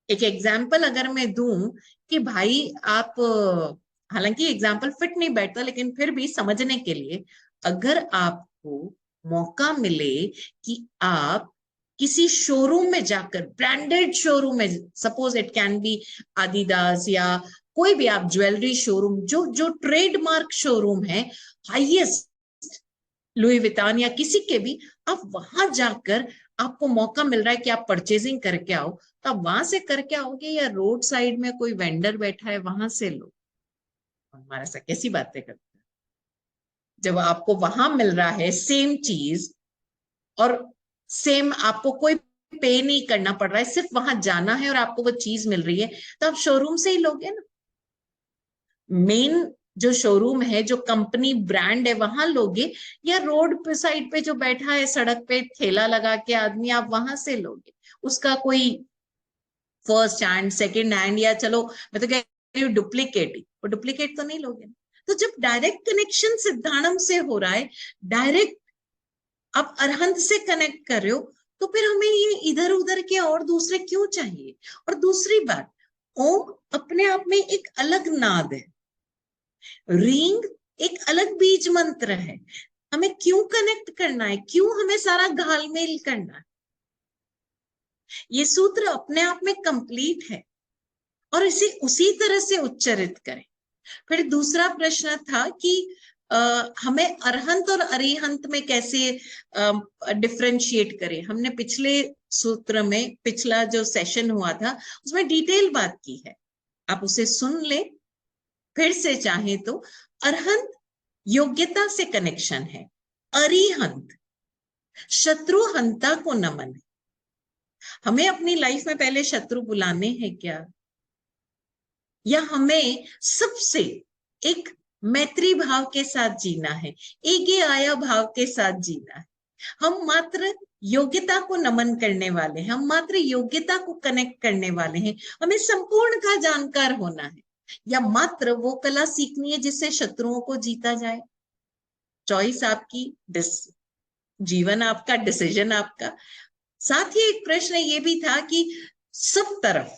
एक एग्जाम्पल अगर मैं दूं कि भाई आप, हालांकि एग्जाम्पल फिट नहीं बैठता, लेकिन फिर भी समझने के लिए, अगर आपको मौका मिले कि आप किसी शोरूम में जाकर, ब्रांडेड शोरूम में, suppose it can be Adidas या कोई भी आप ज्वेलरी शोरूम, जो जो ट्रेडमार्क शोरूम है, हाईएस्ट लुई वितान या किसी के भी, आप वहां जाकर आपको मौका मिल रहा है कि आप परचेजिंग करके आओ, तो आप वहां से करके आओगे या रोड साइड में कोई वेंडर बैठा है वहां से लो? हमारा सा कैसी बातें करते हैं। जब आपको वहां मिल रहा है सेम चीज, और सेम आपको कोई पे नहीं करना पड़ रहा है, सिर्फ वहां जाना है और आपको वो चीज मिल रही है, तो आप शोरूम से ही लोगे ना। मेन जो शोरूम है, जो कंपनी ब्रांड है, वहां लोगे, या रोड पे साइड पे जो बैठा है सड़क पे ठेला लगा के आदमी, आप वहां से लोगे? उसका कोई फर्स्ट हैंड, सेकंड हैंड, या चलो मैं तो कह रही हूँ डुप्लीकेट ही, वो डुप्लीकेट तो नहीं लोगे। तो जब डायरेक्ट कनेक्शन सिद्धाणम से हो रहा है, डायरेक्ट आप अरहंत से कनेक्ट कर रहे हो, तो फिर हमें ये इधर उधर के और दूसरे क्यों चाहिए? और दूसरी बात, ओम अपने आप में एक अलग नाद है, रिंग एक अलग बीज मंत्र है। हमें क्यों कनेक्ट करना है? क्यों हमें सारा घालमेल करना है? ये सूत्र अपने आप में कंप्लीट है, और इसे उसी तरह से उच्चारित करें। फिर दूसरा प्रश्न था कि हमें अरहंत और अरिहंत में कैसे डिफरेंशिएट करें। हमने पिछले सूत्र में, पिछला जो सेशन हुआ था उसमें डिटेल बात की है, आप उसे सुन ले फिर से चाहे तो। अरहंत योग्यता से कनेक्शन है, अरिहंत शत्रु हंता को नमन है। हमें अपनी लाइफ में पहले शत्रु बुलाने हैं क्या, या हमें सबसे एक मैत्री भाव के साथ जीना है, एगे आया भाव के साथ जीना है? हम मात्र योग्यता को नमन करने वाले हैं, हम मात्र योग्यता को कनेक्ट करने वाले हैं, हमें संपूर्ण का जानकार होना है, या मात्र वो कला सीखनी है जिससे शत्रुओं को जीता जाए? चॉइस आपकी, जीवन आपका, डिसीजन आपका। साथ ही एक प्रश्न ये भी था कि सब तरफ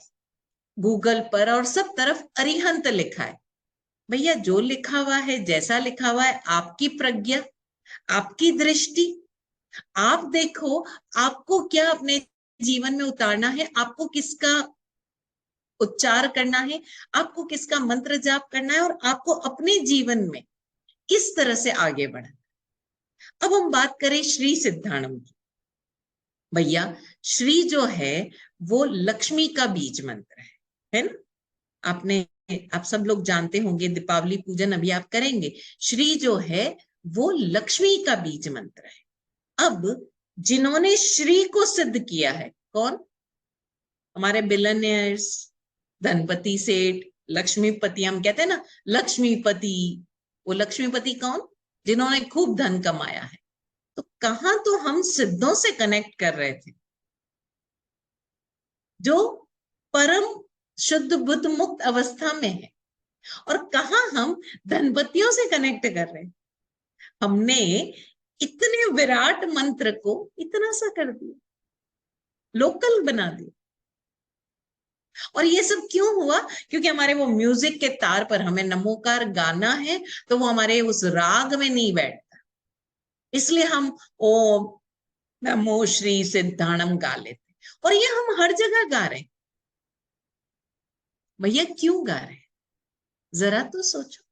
गूगल पर और सब तरफ अरिहंत लिखा है, भैया जो लिखा हुआ है, जैसा लिखा हुआ है, आपकी प्रज्ञा, आपकी दृष्टि, आप देखो आपको क्या अपने जीवन में उतारना है, आपको किसका उच्चार करना है, आपको किसका मंत्र जाप करना है, और आपको अपने जीवन में किस तरह से आगे बढ़ना। अब हम बात करें श्री सिद्धाणम की। भैया श्री जो है वो लक्ष्मी का बीज मंत्र है ना। आपने, आप सब लोग जानते होंगे, दीपावली पूजन अभी आप करेंगे। श्री जो है वो लक्ष्मी का बीज मंत्र है। अब जिन्होंने श्री को सिद्ध किया है कौन? हमारे बिलियनियर्स, धनपति सेठ, लक्ष्मीपति, हम कहते हैं ना लक्ष्मीपति। वो लक्ष्मीपति कौन? जिन्होंने खूब धन कमाया है। तो कहां तो हम सिद्धों से कनेक्ट कर रहे थे, जो परम शुद्ध बुद्ध मुक्त अवस्था में है, और कहां हम धनपतियों से कनेक्ट कर रहे हैं। हमने इतने विराट मंत्र को इतना सा कर दिया, लोकल बना दिया। और ये सब क्यों हुआ? क्योंकि हमारे वो म्यूजिक के तार पर हमें नमोकार गाना है, तो वो हमारे उस राग में नहीं बैठता, इसलिए हम ओम नमो श्री सिद्धाणम गा लेते। और ये हम हर जगह गा रहे हैं। भैया क्यों गा रहे हैं? जरा तो सोचो।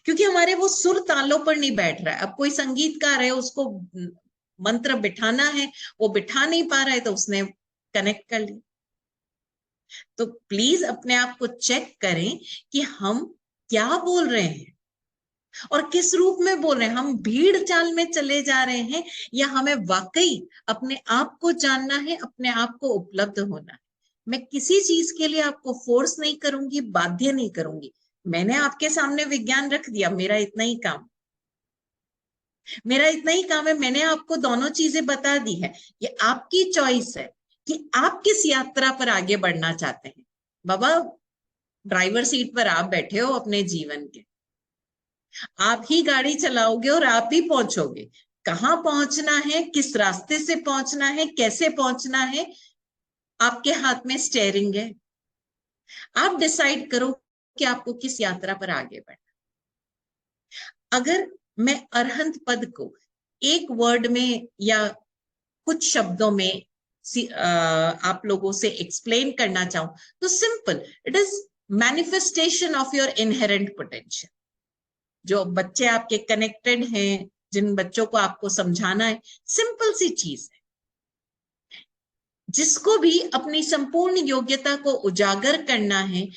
क्योंकि हमारे वो सुर तालों पर नहीं बैठ रहा है। अब कोई संगीतकार है, उसको मंत्र बिठाना है, वो बिठा नहीं पा रहा है, तो उसने कनेक्ट कर लिया। तो प्लीज अपने आप को चेक करें कि हम क्या बोल रहे हैं और किस रूप में बोल रहे हैं। हम भीड़ चाल में चले जा रहे हैं, या हमें वाकई अपने आप को जानना है, अपने आप को उपलब्ध होना है। मैं किसी चीज के लिए आपको फोर्स नहीं करूंगी, बाध्य नहीं करूंगी। मैंने आपके सामने विज्ञान रख दिया, मेरा इतना ही काम, मेरा इतना ही काम है। मैंने आपको दोनों चीजें बता दी है। ये आपकी चॉइस है कि आप किस यात्रा पर आगे बढ़ना चाहते हैं। बाबा ड्राइवर सीट पर आप बैठे हो अपने जीवन के, आप ही गाड़ी चलाओगे और आप ही पहुंचोगे। कहाँ पहुंचना है, किस रास्ते से पहुंचना है, कैसे पहुंचना है, आपके हाथ में स्टेयरिंग है। आप डिसाइड करो कि आपको किस यात्रा पर आगे बढ़ना। अगर मैं अरहंत पद को एक वर्ड में या कुछ शब्दों में आप लोगों से एक्सप्लेन करना चाहूं, तो simple, it is manifestation of your inherent potential. जो बच्चे आपके कनेक्टेड हैं, जिन बच्चों को आपको समझाना है, सिंपल सी चीज है। जिसको भी अपनी संपूर्ण योग्यता को उजागर करना है,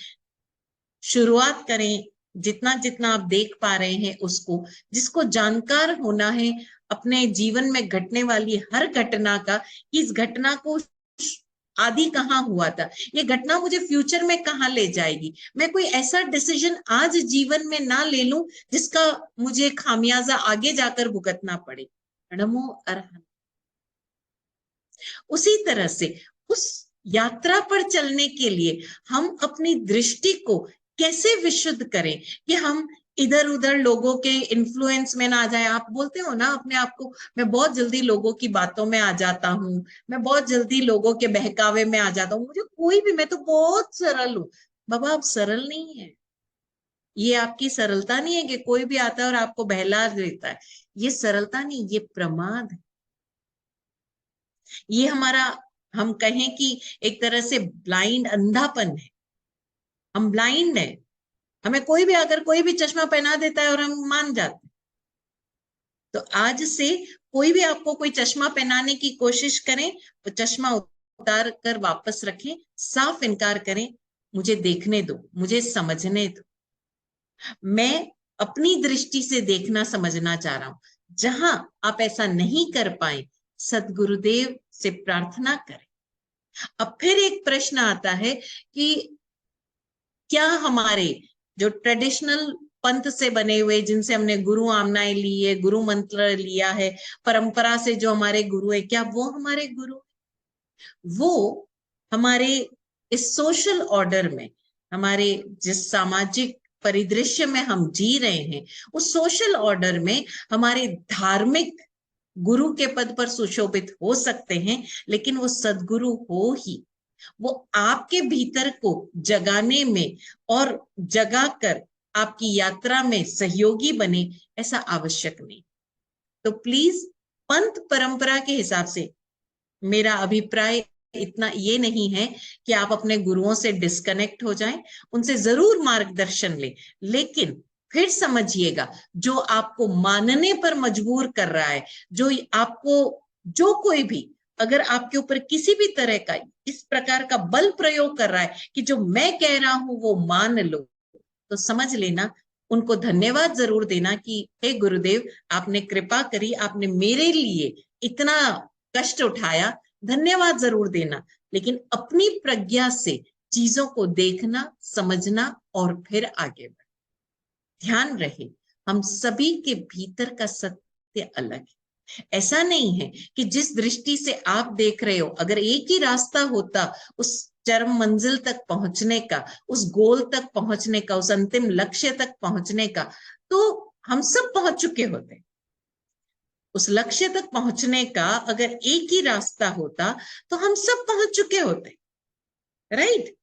शुरुआत करें जितना जितना आप देख पा रहे हैं उसको। जिसको जानकार होना है अपने जीवन में घटने वाली हर घटना का, इस घटना को आदि कहाँ हुआ था, ये घटना मुझे फ्यूचर में कहाँ ले जाएगी, मैं कोई ऐसा डिसीजन आज जीवन में ना ले लूं जिसका मुझे खामियाजा आगे जाकर भुगतना पड़े। नमो अरहंत। उसी तरह से उस यात्रा पर चलने के लिए हम अपनी दृष्टि को कैसे विशुद्ध करें कि हम इधर उधर लोगों के इन्फ्लुएंस में ना आ जाए। आप बोलते हो ना अपने आप को, मैं बहुत जल्दी लोगों की बातों में आ जाता हूँ, मैं बहुत जल्दी लोगों के बहकावे में आ जाता हूँ, मुझे कोई भी, मैं तो बहुत सरल हूँ। बाबा आप सरल नहीं है। ये आपकी सरलता नहीं है कि कोई भी आता है और आपको बहला देता है। ये सरलता नहीं, ये प्रमाद है। ये हमारा, हम कहें कि एक तरह से ब्लाइंड, अंधापन है। हम ब्लाइंड है। हमें कोई भी अगर कोई भी चश्मा पहना देता है और हम मान जाते हैं। तो आज से कोई भी आपको कोई चश्मा पहनाने की कोशिश करें, तो चश्मा उतार कर वापस रखें, साफ इनकार करें, मुझे देखने दो, मुझे समझने दो, मैं अपनी दृष्टि से देखना समझना चाह रहा हूं। जहां आप ऐसा नहीं कर पाए, सदगुरुदेव से प्रार्थना करें। अब फिर एक प्रश्न आता है कि क्या हमारे जो ट्रेडिशनल पंथ से बने हुए, जिनसे हमने गुरु आमनाएं ली है, गुरु मंत्र लिया है, परंपरा से जो हमारे गुरु है, क्या वो हमारे गुरु? वो हमारे इस सोशल ऑर्डर में, हमारे जिस सामाजिक परिदृश्य में हम जी रहे हैं, उस सोशल ऑर्डर में हमारे धार्मिक गुरु के पद पर सुशोभित हो सकते हैं, लेकिन वो सदगुरु हो ही, वो आपके भीतर को जगाने में और जगा कर आपकी यात्रा में सहयोगी बने, ऐसा आवश्यक नहीं। तो प्लीज पंथ परंपरा के हिसाब से मेरा अभिप्राय इतना ये नहीं है कि आप अपने गुरुओं से डिस्कनेक्ट हो जाएं, उनसे जरूर मार्गदर्शन लें, लेकिन फिर समझिएगा जो आपको मानने पर मजबूर कर रहा है, जो आपको, जो कोई भी अगर आपके ऊपर किसी भी तरह का इस प्रकार का बल प्रयोग कर रहा है कि जो मैं कह रहा हूं वो मान लो, तो समझ लेना, उनको धन्यवाद जरूर देना कि हे गुरुदेव, आपने कृपा करी, आपने मेरे लिए इतना कष्ट उठाया, धन्यवाद जरूर देना, लेकिन अपनी प्रज्ञा से चीजों को देखना, समझना और फिर आगे बढ़ना। ध्यान रहे, हम सभी के भीतर का सत्य अलग है। ऐसा नहीं है कि जिस दृष्टि से आप देख रहे हो, अगर एक ही रास्ता होता उस चरम मंजिल तक पहुंचने का, उस गोल तक पहुंचने का, उस अंतिम लक्ष्य तक पहुंचने का, तो हम सब पहुंच चुके होते। उस लक्ष्य तक पहुंचने का अगर एक ही रास्ता होता तो हम सब पहुंच चुके होते, राइट?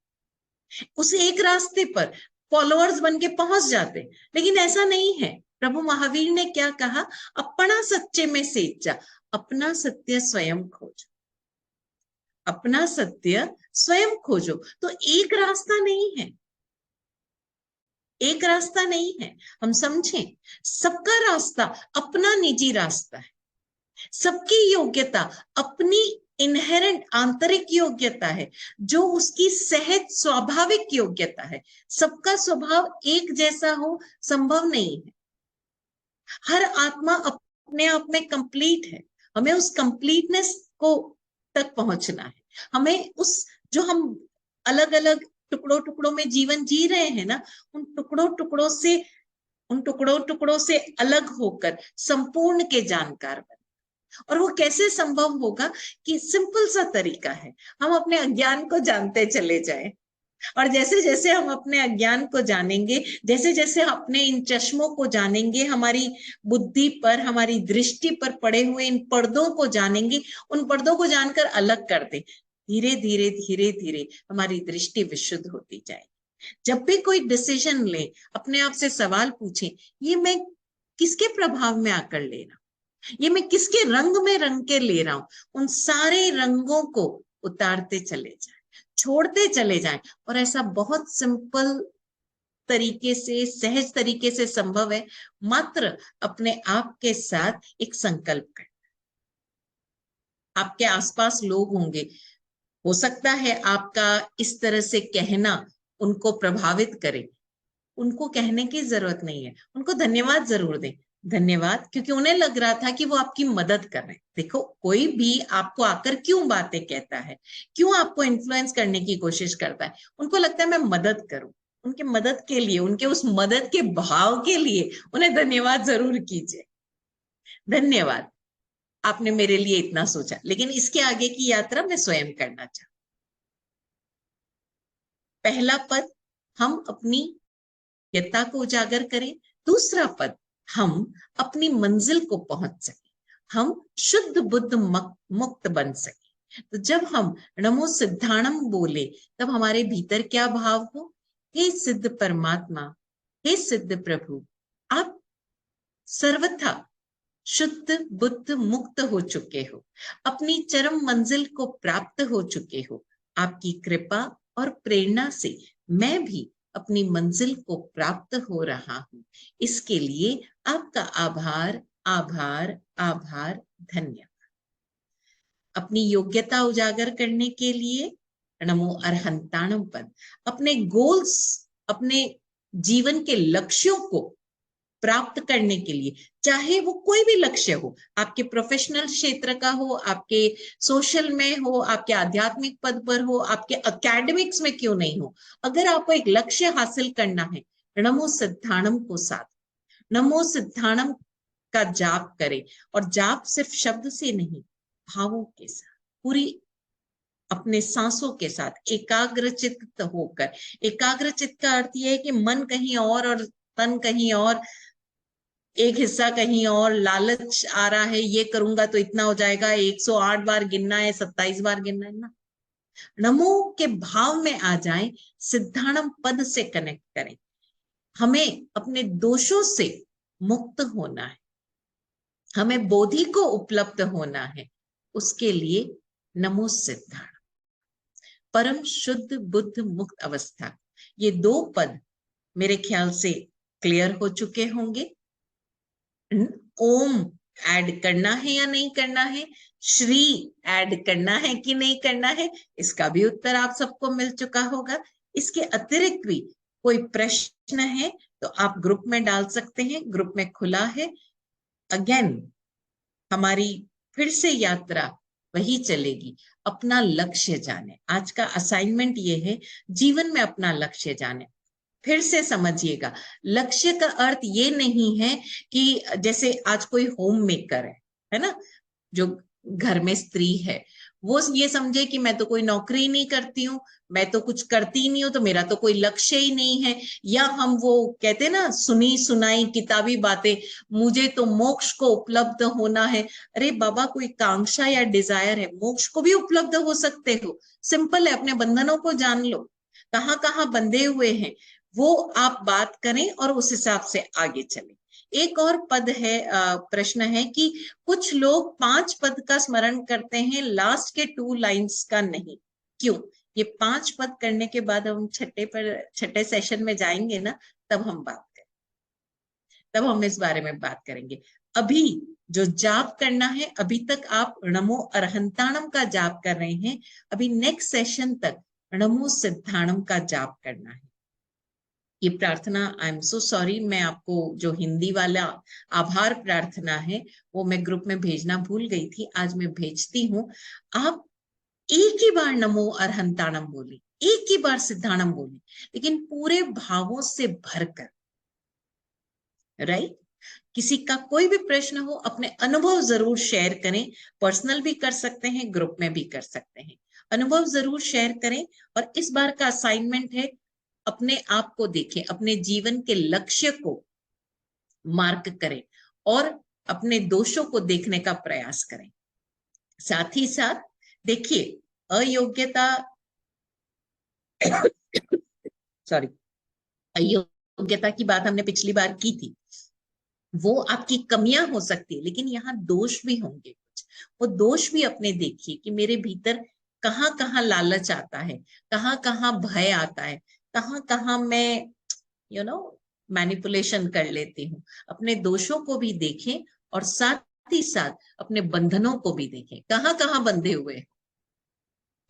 उस एक रास्ते पर फॉलोअर्स बन के पहुंच जाते, लेकिन ऐसा नहीं है। प्रभु महावीर ने क्या कहा? अपना सच्चे में सेचा, अपना सत्य स्वयं खोजो, अपना सत्य स्वयं खोजो। तो एक रास्ता नहीं है, एक रास्ता नहीं है, हम समझें, सबका रास्ता अपना निजी रास्ता है, सबकी योग्यता अपनी इनहेरेंट आंतरिक योग्यता है, जो उसकी सहज स्वाभाविक योग्यता है। सबका स्वभाव एक जैसा हो संभव नहीं है। हर आत्मा अपने आप में कंप्लीट है, हमें उस कंप्लीटनेस को तक पहुंचना है। हमें उस, जो हम अलग अलग टुकड़ों टुकड़ों में जीवन जी रहे हैं ना, उन टुकड़ों टुकड़ों से अलग होकर संपूर्ण के जानकार बने। और वो कैसे संभव होगा? कि सिंपल सा तरीका है, हम अपने अज्ञान को जानते चले जाएं, और जैसे जैसे हम अपने अज्ञान को जानेंगे, जैसे जैसे अपने इन चश्मों को जानेंगे, हमारी बुद्धि पर, हमारी दृष्टि पर पड़े हुए इन पर्दों को जानेंगे, उन पर्दों को जानकर अलग कर दे, धीरे धीरे धीरे धीरे हमारी दृष्टि विशुद्ध होती जाएगी। जब भी कोई डिसीजन ले, अपने आप से सवाल पूछे, ये मैं किसके प्रभाव में आकर ले रहा हूं, ये मैं किसके रंग में रंग के ले रहा हूं? उन सारे रंगों को उतारते चले जाएं, छोड़ते चले जाएं। और ऐसा बहुत सिंपल तरीके से, सहज तरीके से संभव है, मात्र अपने आप के साथ एक संकल्प कर। आपके आसपास लोग होंगे, हो सकता है आपका इस तरह से कहना उनको प्रभावित करे, उनको कहने की जरूरत नहीं है, उनको धन्यवाद जरूर दें। धन्यवाद, क्योंकि उन्हें लग रहा था कि वो आपकी मदद कर रहे हैं। देखो, कोई भी आपको आकर क्यों बातें कहता है, क्यों आपको इन्फ्लुएंस करने की कोशिश करता है? उनको लगता है मैं मदद करूं। उनके मदद के लिए, उनके उस मदद के भाव के लिए उन्हें धन्यवाद जरूर कीजिए। धन्यवाद, आपने मेरे लिए इतना सोचा, लेकिन इसके आगे की यात्रा मैं स्वयं करना चाहूं। पहला पद, हम अपनी योग्यता को उजागर करें। दूसरा पद, हम अपनी मंजिल को पहुंच सके, हम शुद्ध बुद्ध मुक्त बन सके। तो जब हम नमो सिद्धाणम बोले, तब हमारे भीतर क्या भाव हो? हे सिद्ध परमात्मा, हे सिद्ध प्रभु, आप सर्वथा शुद्ध बुद्ध मुक्त हो चुके हो, अपनी चरम मंजिल को प्राप्त हो चुके हो। आपकी कृपा और प्रेरणा से मैं भी अपनी मंजिल को प्राप्त हो रहा हूं। इसके लिए आपका आभार, आभार, आभार, धन्यवाद। अपनी योग्यता उजागर करने के लिए नमो अरहंताणम पद, अपने गोल्स, अपने जीवन के लक्ष्यों को प्राप्त करने के लिए, चाहे वो कोई भी लक्ष्य हो, आपके प्रोफेशनल क्षेत्र का हो, आपके सोशल में हो, आपके आध्यात्मिक पद पर हो, आपके एकेडमिक्स में क्यों नहीं हो, अगर आपको एक लक्ष्य हासिल करना है, नमो सिद्धाणम को साथ, नमो सिद्धाणम का जाप करें। और जाप सिर्फ शब्द से नहीं, भावों के साथ, पूरी अपने सांसों के साथ एकाग्रचित्त होकर। एकाग्रचित्त का अर्थ यह है कि मन कहीं और तन कहीं और, एक हिस्सा कहीं और, लालच आ रहा है, ये करूंगा तो इतना हो जाएगा, 108 बार गिनना है, 27 बार गिनना है ना। नमो के भाव में आ जाएं, सिद्धाणम पद से कनेक्ट करें। हमें अपने दोषों से मुक्त होना है, हमें बोधि को उपलब्ध होना है। उसके लिए नमो सिद्धार्थ, परम शुद्ध बुद्ध मुक्त अवस्था, ये 2 पद मेरे ख्याल से क्लियर हो चुके होंगे। ओम ऐड करना है या नहीं करना है, श्री ऐड करना है कि नहीं करना है, इसका भी उत्तर आप सबको मिल चुका होगा। इसके अतिरिक्त भी कोई प्रश्न है तो आप ग्रुप में डाल सकते हैं, ग्रुप में खुला है। अगेन हमारी फिर से यात्रा वही चलेगी, अपना लक्ष्य जाने। आज का असाइनमेंट ये है, जीवन में अपना लक्ष्य जाने। फिर से समझिएगा, लक्ष्य का अर्थ ये नहीं है कि जैसे आज कोई होम मेकर है ना, जो घर में स्त्री है, वो ये समझे कि मैं तो कोई नौकरी नहीं करती हूँ, मैं तो कुछ करती नहीं हूँ, तो मेरा तो कोई लक्ष्य ही नहीं है। या हम वो कहते ना, सुनी सुनाई किताबी बातें, मुझे तो मोक्ष को उपलब्ध होना है। अरे बाबा, कोई कांक्षा या डिजायर है, मोक्ष को भी उपलब्ध हो सकते हो। सिंपल है, अपने बंधनों को जान लो, कहाँ कहाँ बंधे हुए हैं वो आप बात करें और उस हिसाब से आगे चलें। एक और पद है, प्रश्न है कि कुछ लोग 5 पद का स्मरण करते हैं, लास्ट के 2 लाइंस का नहीं, क्यों? ये 5 पद करने के बाद हम छठे सेशन में जाएंगे ना, तब हम बात करें, तब हम इस बारे में बात करेंगे। अभी जो जाप करना है, अभी तक आप नमो अरहंताणम का जाप कर रहे हैं, अभी नेक्स्ट सेशन तक नमो सिद्धाणम का जाप करना है। ये प्रार्थना, आई एम सो सॉरी, मैं आपको जो हिंदी वाला आभार प्रार्थना है वो मैं ग्रुप में भेजना भूल गई थी, आज मैं भेजती हूँ। आप एक ही बार नमो अरहंताणम बोली, एक ही बार सिद्धाणम बोली, लेकिन पूरे भावों से भरकर, राइट? किसी का कोई भी प्रश्न हो, अपने अनुभव जरूर शेयर करें, पर्सनल भी कर सकते हैं, ग्रुप में भी कर सकते हैं, अनुभव जरूर शेयर करें। और इस बार का असाइनमेंट है, अपने आप को देखें, अपने जीवन के लक्ष्य को मार्क करें और अपने दोषों को देखने का प्रयास करें। साथ ही साथ देखिए, अयोग्यता सॉरी, अयोग्यता की बात हमने पिछली बार की थी, वो आपकी कमियां हो सकती है, लेकिन यहाँ दोष भी होंगे कुछ। वो दोष भी अपने देखिए कि मेरे भीतर कहाँ कहाँ लालच आता है, कहाँ कहाँ भय आता है, कहाँ कहाँ मैं मैनिपुलेशन कर लेती हूँ। अपने दोषों को भी देखें और साथ ही साथ अपने बंधनों को भी देखें, कहाँ कहाँ बंधे हुए।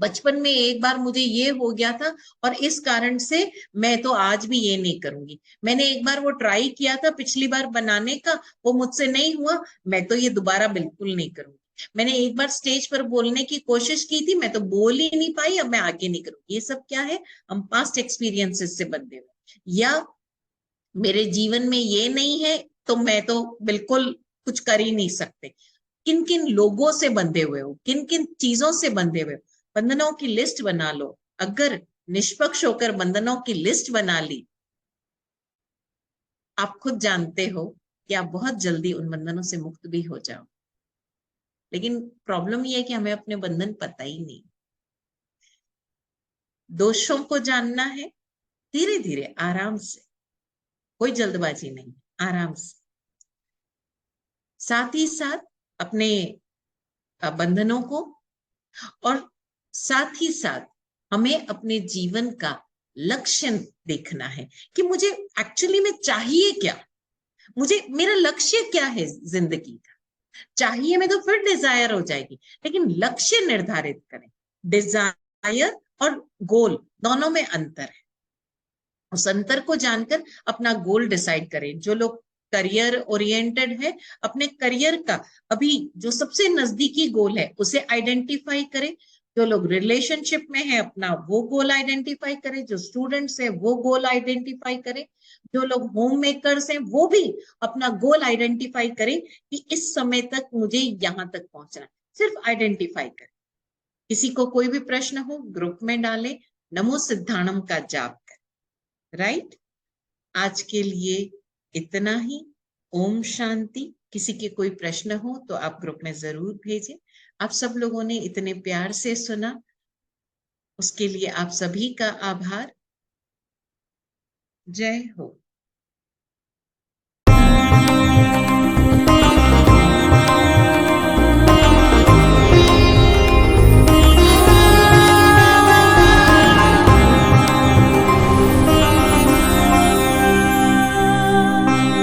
बचपन में एक बार मुझे ये हो गया था और इस कारण से मैं तो आज भी ये नहीं करूंगी। मैंने एक बार वो ट्राई किया था पिछली बार बनाने का, वो मुझसे नहीं हुआ, मैं तो ये दोबारा बिल्कुल नहीं करूंगी। मैंने एक बार स्टेज पर बोलने की कोशिश की थी, मैं तो बोल ही नहीं पाई, अब मैं आगे नहीं करूंगी। ये सब क्या है? हम पास्ट एक्सपीरियंसेस से बंधे हुए, या मेरे जीवन में ये नहीं है तो मैं तो बिल्कुल कुछ कर ही नहीं सकते। किन किन लोगों से बंधे हुए हो, किन किन चीजों से बंधे हुए हो, बंधनों की लिस्ट बना लो। अगर निष्पक्ष होकर बंधनों की लिस्ट बना ली, आप खुद जानते हो कि आप बहुत जल्दी उन बंधनों से मुक्त भी हो जाओ। लेकिन प्रॉब्लम ये है कि हमें अपने बंधन पता ही नहीं। दोषों को जानना है, धीरे धीरे आराम से, कोई जल्दबाजी नहीं, आराम से। साथ ही साथ अपने बंधनों को, और साथ ही साथ हमें अपने जीवन का लक्ष्य देखना है कि मुझे एक्चुअली में चाहिए क्या, मुझे मेरा लक्ष्य क्या है जिंदगी का। चाहिए में तो फिर डिजायर हो जाएगी, लेकिन लक्ष्य निर्धारित करें। डिजायर और गोल दोनों में अंतर है, उस अंतर को जानकर अपना गोल डिसाइड करें। जो लोग करियर ओरिएंटेड है, अपने करियर का अभी जो सबसे नजदीकी गोल है उसे आइडेंटिफाई करें। जो लोग रिलेशनशिप में है, अपना वो गोल आइडेंटिफाई करें। जो स्टूडेंट्स है वो गोल आइडेंटिफाई करें। जो लोग होम मेकर्स हैं वो भी अपना गोल आइडेंटिफाई करें कि इस समय तक मुझे यहां तक पहुंचना है, सिर्फ आइडेंटिफाई करें। किसी को कोई भी प्रश्न हो, ग्रुप में डालें, नमो सिद्धाणम का जाप करें। राइट? आज के लिए इतना ही। ओम शांति। किसी के कोई प्रश्न हो तो आप ग्रुप में जरूर भेजें। आप सब लोगों ने इतने प्यार से सुना, उसके लिए आप सभी का आभार। जय हो।